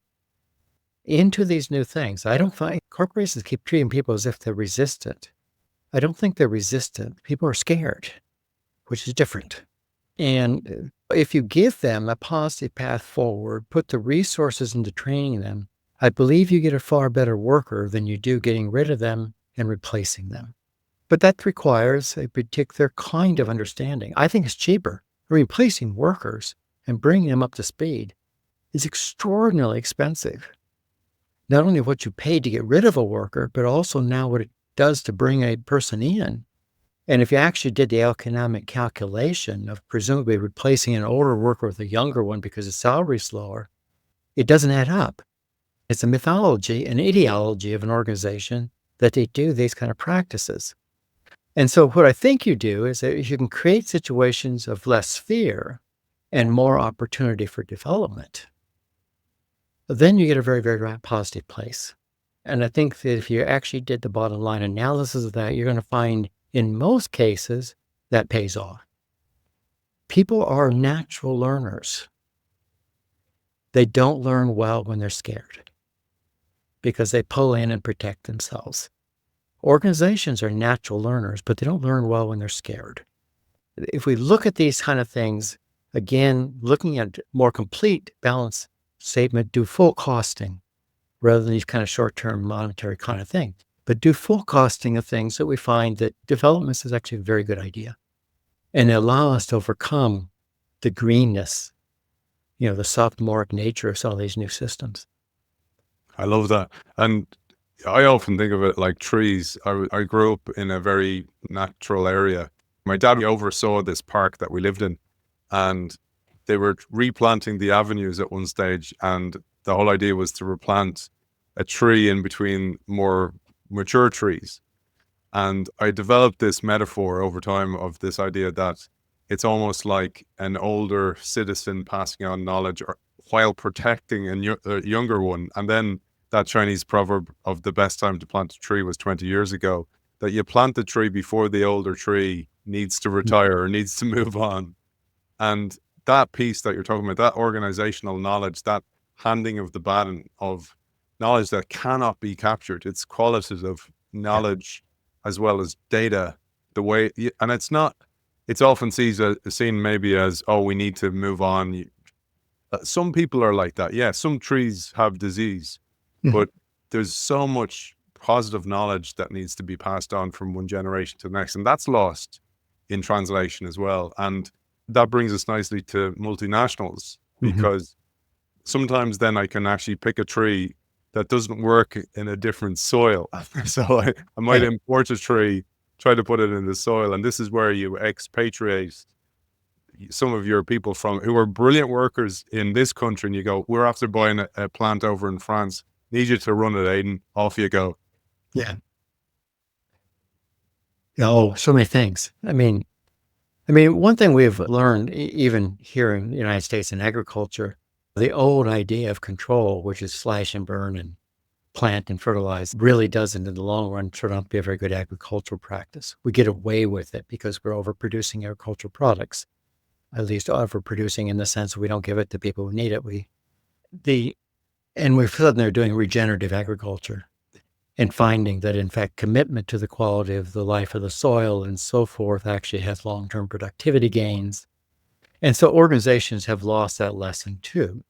into these new things. I don't find corporations keep treating people as if they're resistant. I don't think they're resistant. People are scared, which is different. And if you give them a positive path forward, put the resources into training them, I believe you get a far better worker than you do getting rid of them and replacing them. But that requires a particular kind of understanding. I think it's cheaper. Replacing workers and bringing them up to speed is extraordinarily expensive. Not only what you pay to get rid of a worker, but also now what it does to bring a person in. And if you actually did the economic calculation of presumably replacing an older worker with a younger one because the salary's lower, it doesn't add up. It's a mythology, an ideology of an organization that they do these kind of practices. And so what I think you do is that you can create situations of less fear and more opportunity for development. Then you get a very, very positive place. And I think that if you actually did the bottom line analysis of that, you're going to find in most cases that pays off. People are natural learners. They don't learn well when they're scared because they pull in and protect themselves. Organizations are natural learners, but they don't learn well when they're scared. If we look at these kind of things, again, looking at more complete balance statement, do full costing rather than these kind of short-term monetary kind of thing, but do full costing of things that we find that development is actually a very good idea and allow us to overcome the greenness, the sophomoric nature of some of these new systems. I love that. And I often think of it like trees. I grew up in a very natural area. My dad oversaw this park that we lived in, and they were replanting the avenues at one stage. And the whole idea was to replant a tree in between more mature trees. And I developed this metaphor over time of this idea that it's almost like an older citizen passing on knowledge while protecting a younger one. And then that Chinese proverb of the best time to plant a tree was 20 years ago, that you plant the tree before the older tree needs to retire or needs to move on. And that piece that you're talking about, that organizational knowledge, that handing of the baton of knowledge that cannot be captured, it's qualitative knowledge as well as data, the way, and it's often seen maybe as, oh, we need to move on. Some people are like that. Yeah, some trees have disease, but there's so much positive knowledge that needs to be passed on from one generation to the next. And that's lost in translation as well. And that brings us nicely to multinationals, because sometimes then I can actually pick a tree that doesn't work in a different soil. So I might import a tree, try to put it in the soil. And this is where you expatriate some of your people from who are brilliant workers in this country. And you go, we're after buying a plant over in France. Need you to run it, Aidan. Off you go. Yeah. Oh, so many things. I mean, one thing we've learned, even here in the United States in agriculture, the old idea of control, which is slash and burn and plant and fertilize, really doesn't in the long run turn out to be a very good agricultural practice. We get away with it because we're overproducing agricultural products, at least overproducing in the sense that we don't give it to people who need it. And we're suddenly doing regenerative agriculture and finding that, in fact, commitment to the quality of the life of the soil and so forth actually has long-term productivity gains. And so organizations have lost that lesson too.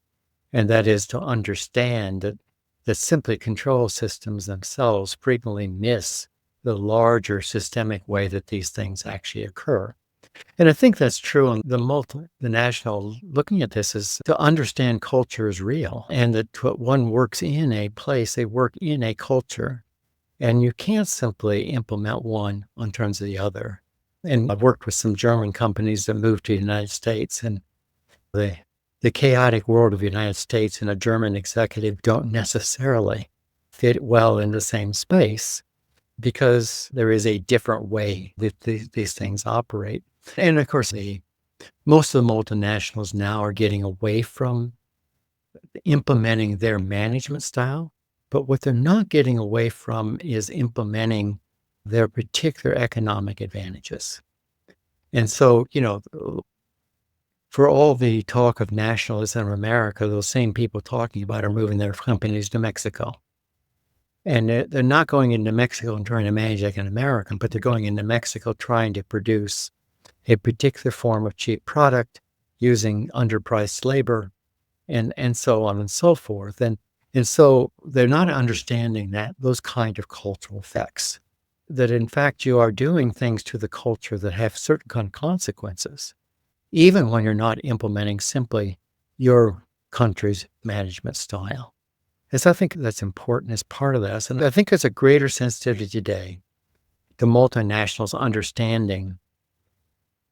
And that is to understand that simply control systems themselves frequently miss the larger systemic way that these things actually occur. And I think that's true on the multinational. Looking at this is to understand culture is real and that what one works in a place, they work in a culture. And you can't simply implement one on terms of the other. And I've worked with some German companies that moved to the United States, and the the chaotic world of the United States and a German executive don't necessarily fit well in the same space because there is a different way that these things operate. And of course, most of the multinationals now are getting away from implementing their management style, but what they're not getting away from is implementing their particular economic advantages. And so, for all the talk of nationalism in America, those same people talking about are moving their companies to Mexico. And they're not going into Mexico and trying to manage like an American, but they're going into Mexico trying to produce a particular form of cheap product using underpriced labor and so on and so forth. And so they're not understanding that those kind of cultural effects, that in fact you are doing things to the culture that have certain kind of consequences, even when you're not implementing simply your country's management style. And so I think that's important as part of this. And I think there's a greater sensitivity today to multinationals understanding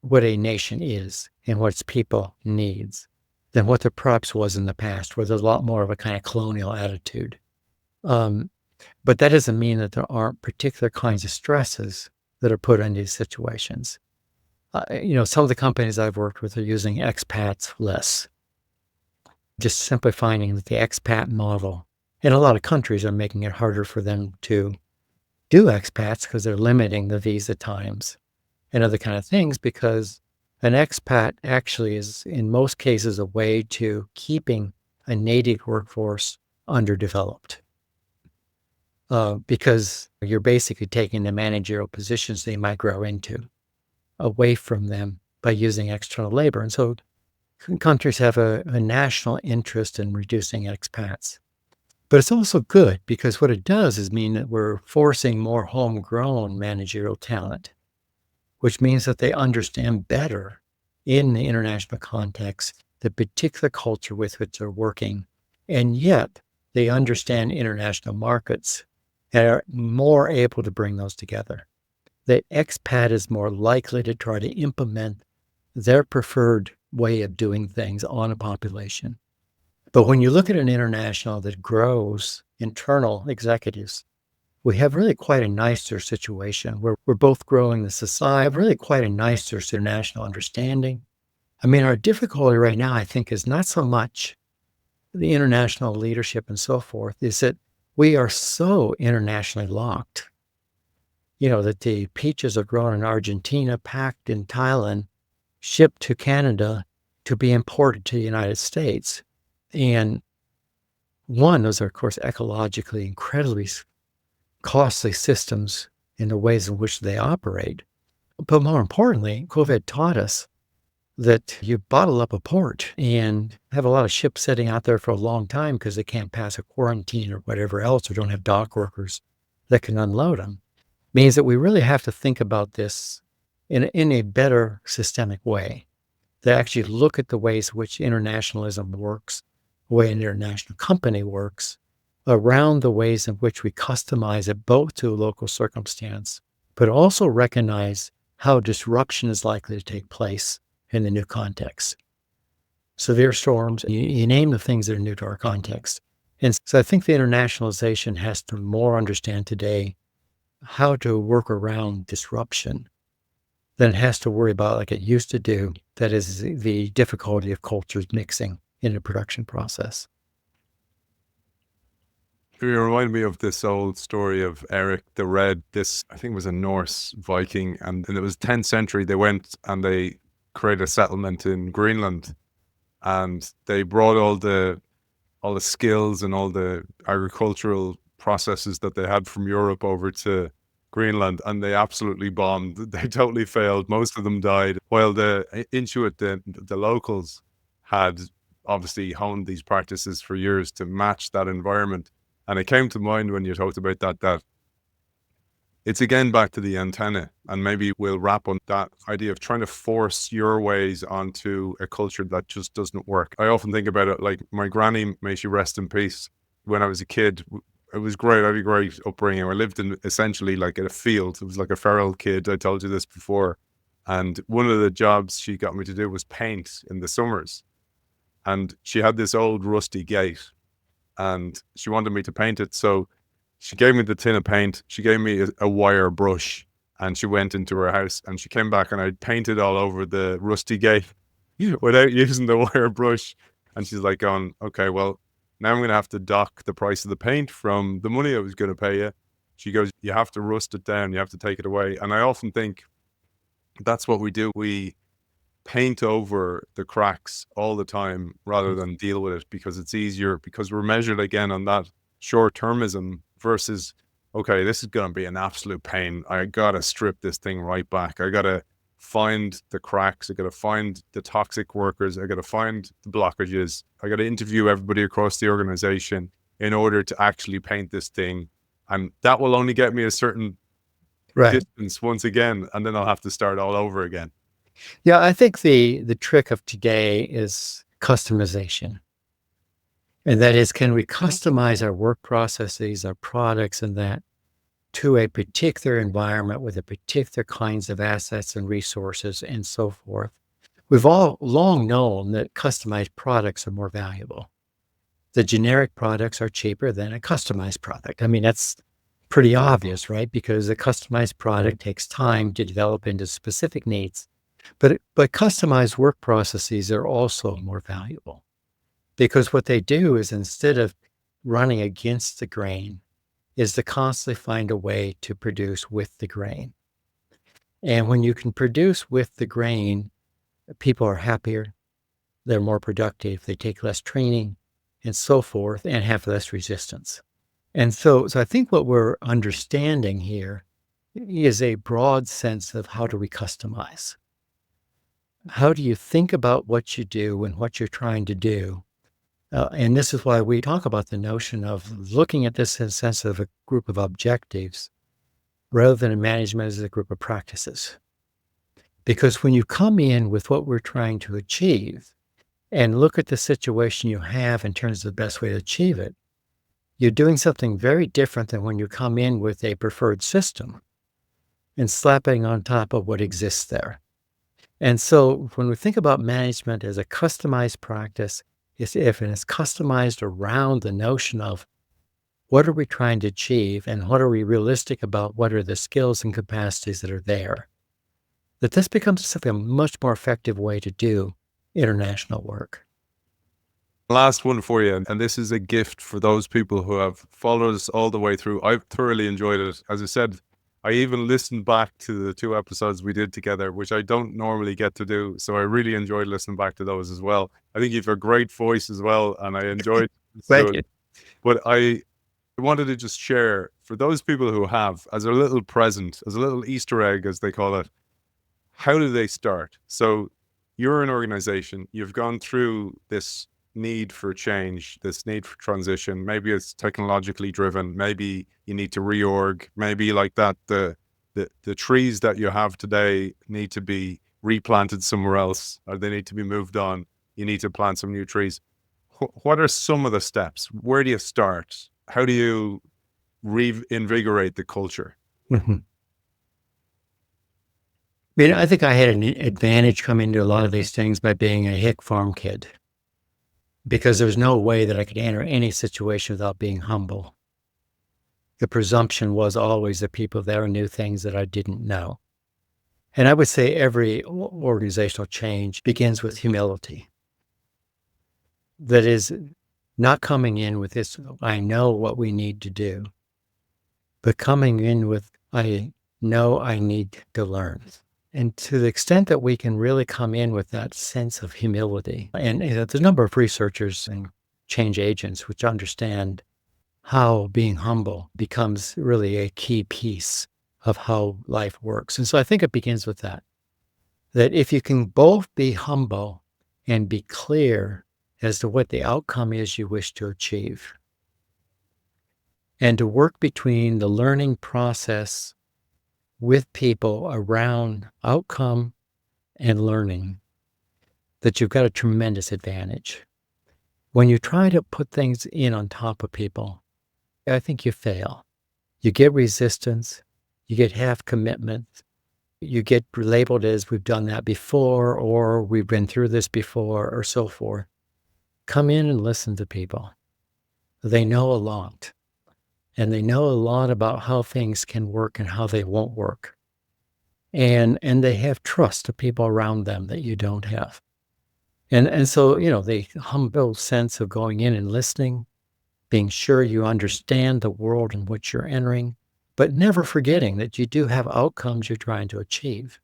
what a nation is and what its people needs than what there perhaps was in the past, where there's a lot more of a kind of colonial attitude. But that doesn't mean that there aren't particular kinds of stresses that are put in these situations. Some of the companies I've worked with are using expats less, just simply finding that the expat model in a lot of countries are making it harder for them to do expats because they're limiting the visa times and other kind of things, because an expat actually is, in most cases, a way to keeping a native workforce underdeveloped. Because you're basically taking the managerial positions they might grow into away from them by using external labor. And so countries have a national interest in reducing expats. But it's also good because what it does is mean that we're forcing more homegrown managerial talent, which means that they understand better in the international context the particular culture with which they're working. And yet they understand international markets and are more able to bring those together. The expat is more likely to try to implement their preferred way of doing things on a population. But when you look at an international that grows internal executives, we have really quite a nicer situation where we're both growing the society, really quite a nicer international understanding. I mean, our difficulty right now, I think, is not so much the international leadership and so forth, is that we are so internationally locked. That the peaches are grown in Argentina, packed in Thailand, shipped to Canada to be imported to the United States. And those are, of course, ecologically incredibly costly systems in the ways in which they operate. But more importantly, COVID taught us that you bottle up a port and have a lot of ships sitting out there for a long time because they can't pass a quarantine or whatever else, or don't have dock workers that can unload them. Means that we really have to think about this in a better systemic way, to actually look at the ways in which internationalism works, the way an international company works, around the ways in which we customize it both to a local circumstance, but also recognize how disruption is likely to take place in the new context. Severe storms, you name the things that are new to our context. And so I think the internationalization has to more understand today how to work around disruption than it has to worry about like it used to do. That is the difficulty of cultures mixing in the production process. You remind me of this old story of Eric the Red. This, I think, was a Norse Viking, and it was 10th century. They went and they created a settlement in Greenland, and they brought all the skills and all the agricultural processes that they had from Europe over to Greenland, and they absolutely bombed. They totally failed. Most of them died, while the Inuit, the locals, had obviously honed these practices for years to match that environment. And it came to mind when you talked about that it's again back to the antenna, and maybe we'll wrap on that idea of trying to force your ways onto a culture that just doesn't work. I often think about it like my granny, may she rest in peace. When I was a kid, it was great. I had a great upbringing. I lived in essentially like in a field. It was like a feral kid. I told you this before. And one of the jobs she got me to do was paint in the summers. And she had this old rusty gate and she wanted me to paint it. So she gave me the tin of paint. She gave me a wire brush and she went into her house and she came back and I painted all over the rusty gate without using the wire brush. And she's like going, okay, well, now I'm going to have to dock the price of the paint from the money I was going to pay you. She goes, you have to rust it down. You have to take it away. And I often think that's what we do. We paint over the cracks all the time rather than deal with it because it's easier, because we're measured again on that short termism versus, okay, this is going to be an absolute pain. I got to strip this thing right back. I got to find the cracks. I got to find the toxic workers. I got to find the blockages. I got to interview everybody across the organization in order to actually paint this thing. And that will only get me a certain distance once again, and then I'll have to start all over again. Yeah, I think the trick of today is customization. And that is, can we customize our work processes, our products, and that to a particular environment with a particular kinds of assets and resources and so forth? We've all long known that customized products are more valuable. The generic products are cheaper than a customized product. I mean, that's pretty obvious, right? Because a customized product takes time to develop into specific needs. But customized work processes are also more valuable because what they do is, instead of running against the grain, is to constantly find a way to produce with the grain. And when you can produce with the grain, people are happier, they're more productive, they take less training and so forth, and have less resistance. And so I think what we're understanding here is a broad sense of how do we customize. How do you think about what you do and what you're trying to do? And this is why we talk about the notion of looking at this in a sense of a group of objectives rather than a management as a group of practices. Because when you come in with what we're trying to achieve and look at the situation you have in terms of the best way to achieve it, you're doing something very different than when you come in with a preferred system and slapping on top of what exists there. And so when we think about management as a customized practice, if it's customized around the notion of what are we trying to achieve and what are we realistic about, what are the skills and capacities that are there, that this becomes something a much more effective way to do international work. Last one for you, and this is a gift for those people who have followed us all the way through. I've thoroughly enjoyed it. As I said, I even listened back to the 2 episodes we did together, which I don't normally get to do. So I really enjoyed listening back to those as well. I think you have a great voice as well, and I enjoyed Thank you. But I wanted to just share for those people who have, as a little present, as a little Easter egg, as they call it, how do they start? So you're an organization, you've gone through this need for change, this need for transition. Maybe it's technologically driven. Maybe you need to reorg. Maybe like that, the trees that you have today need to be replanted somewhere else, or they need to be moved on. You need to plant some new trees. What are some of the steps? Where do you start? How do you reinvigorate the culture? Mm-hmm. I think I had an advantage coming to a lot of these things by being a hick farm kid, because there was no way that I could enter any situation without being humble. The presumption was always that people there knew things that I didn't know. And I would say every organizational change begins with humility. That is, not coming in with this, I know what we need to do, but coming in with, I know I need to learn. And to the extent that we can really come in with that sense of humility, and there's a number of researchers and change agents which understand how being humble becomes really a key piece of how life works. And so I think it begins with that if you can both be humble and be clear as to what the outcome is you wish to achieve, and to work between the learning process with people around outcome and learning, that you've got a tremendous advantage. When you try to put things in on top of people, I think you fail. You get resistance, you get half commitment, you get labeled as we've done that before, or we've been through this before, or so forth. Come in and listen to people. They know a lot, and they know a lot about how things can work and how they won't work. And they have trust of people around them that you don't have. And so, the humble sense of going in and listening, being sure you understand the world in which you're entering, but never forgetting that you do have outcomes you're trying to achieve.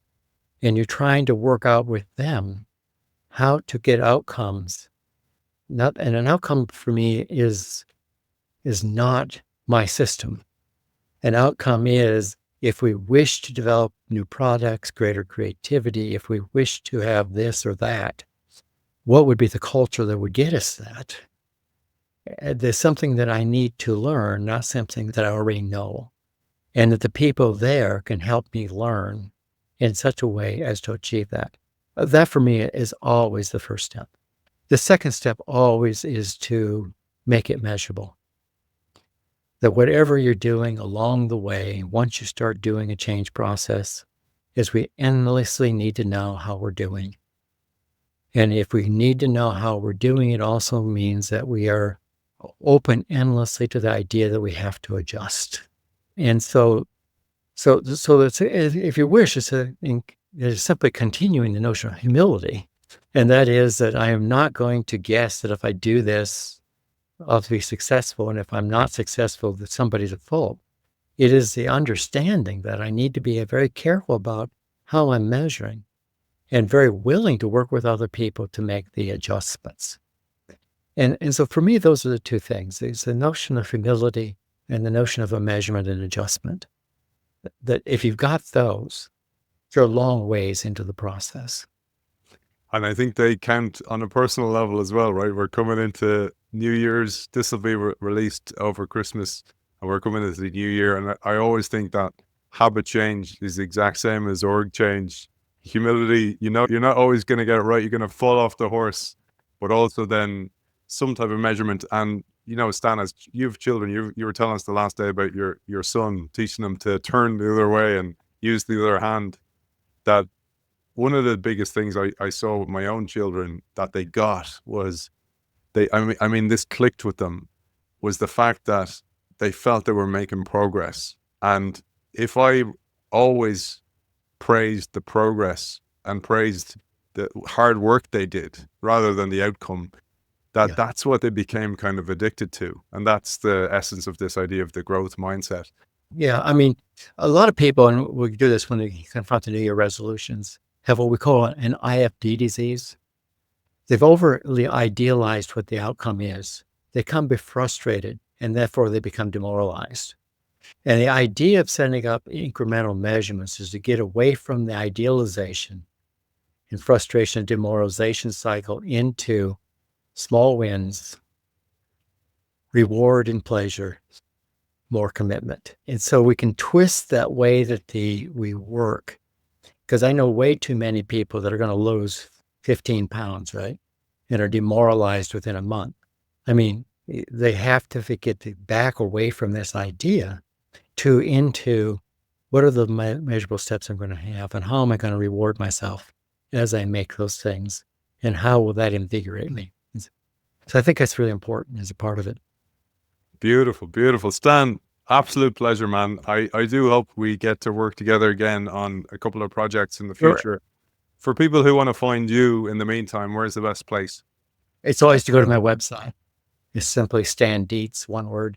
And you're trying to work out with them how to get outcomes. And an outcome for me is not my system. An outcome is, if we wish to develop new products, greater creativity, if we wish to have this or that, what would be the culture that would get us that? There's something that I need to learn, not something that I already know. And that the people there can help me learn in such a way as to achieve that. That for me is always the first step. The second step always is to make it measurable. That whatever you're doing along the way, once you start doing a change process, is we endlessly need to know how we're doing. And if we need to know how we're doing, it also means that we are open endlessly to the idea that we have to adjust. And so it's, if you wish, it's simply continuing the notion of humility. And that is that I am not going to guess that if I do this, I'll be successful. And if I'm not successful, that somebody's at fault. It is the understanding that I need to be very careful about how I'm measuring, and very willing to work with other people to make the adjustments. And so for me, those are the two things. There's the notion of humility and the notion of a measurement and adjustment. That if you've got those, you're a long ways into the process. And I think they count on a personal level as well, right? We're coming into New Year's. This will be released over Christmas, and we're coming into the new year. And I always think that habit change is the exact same as org change. Humility, you're not always going to get it right. You're going to fall off the horse, but also then some type of measurement. And, Stan, as you have children, you were telling us the last day about your son, teaching them to turn the other way and use the other hand. That one of the biggest things I saw with my own children that they got was this clicked with them, was the fact that they felt they were making progress. And if I always praised the progress and praised the hard work they did rather than the outcome, that's what they became kind of addicted to. And that's the essence of this idea of the growth mindset. Yeah, a lot of people, and we do this when they confront the New Year resolutions, have what we call an IFD disease. They've overly idealized what the outcome is. They be frustrated, and therefore they become demoralized. And the idea of setting up incremental measurements is to get away from the idealization and frustration and demoralization cycle into small wins, reward and pleasure, more commitment. And so we can twist that way that we work. Because I know way too many people that are going to lose 15 pounds, right? And are demoralized within a month. They have to get back away from this idea into what are the measurable steps I'm going to have, and how am I going to reward myself as I make those things, and how will that invigorate me? So I think that's really important as a part of it. Beautiful, beautiful. Stan, absolute pleasure, man. I do hope we get to work together again on a couple of projects in the future. Sure. For people who want to find you in the meantime, where's the best place? It's always to go to my website. It's simply standeetz.org.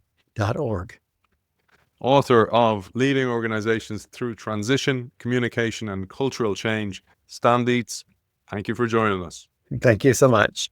Author of Leading Organizations Through Transition, Communication, and Cultural Change, Stan Deetz, thank you for joining us. Thank you so much.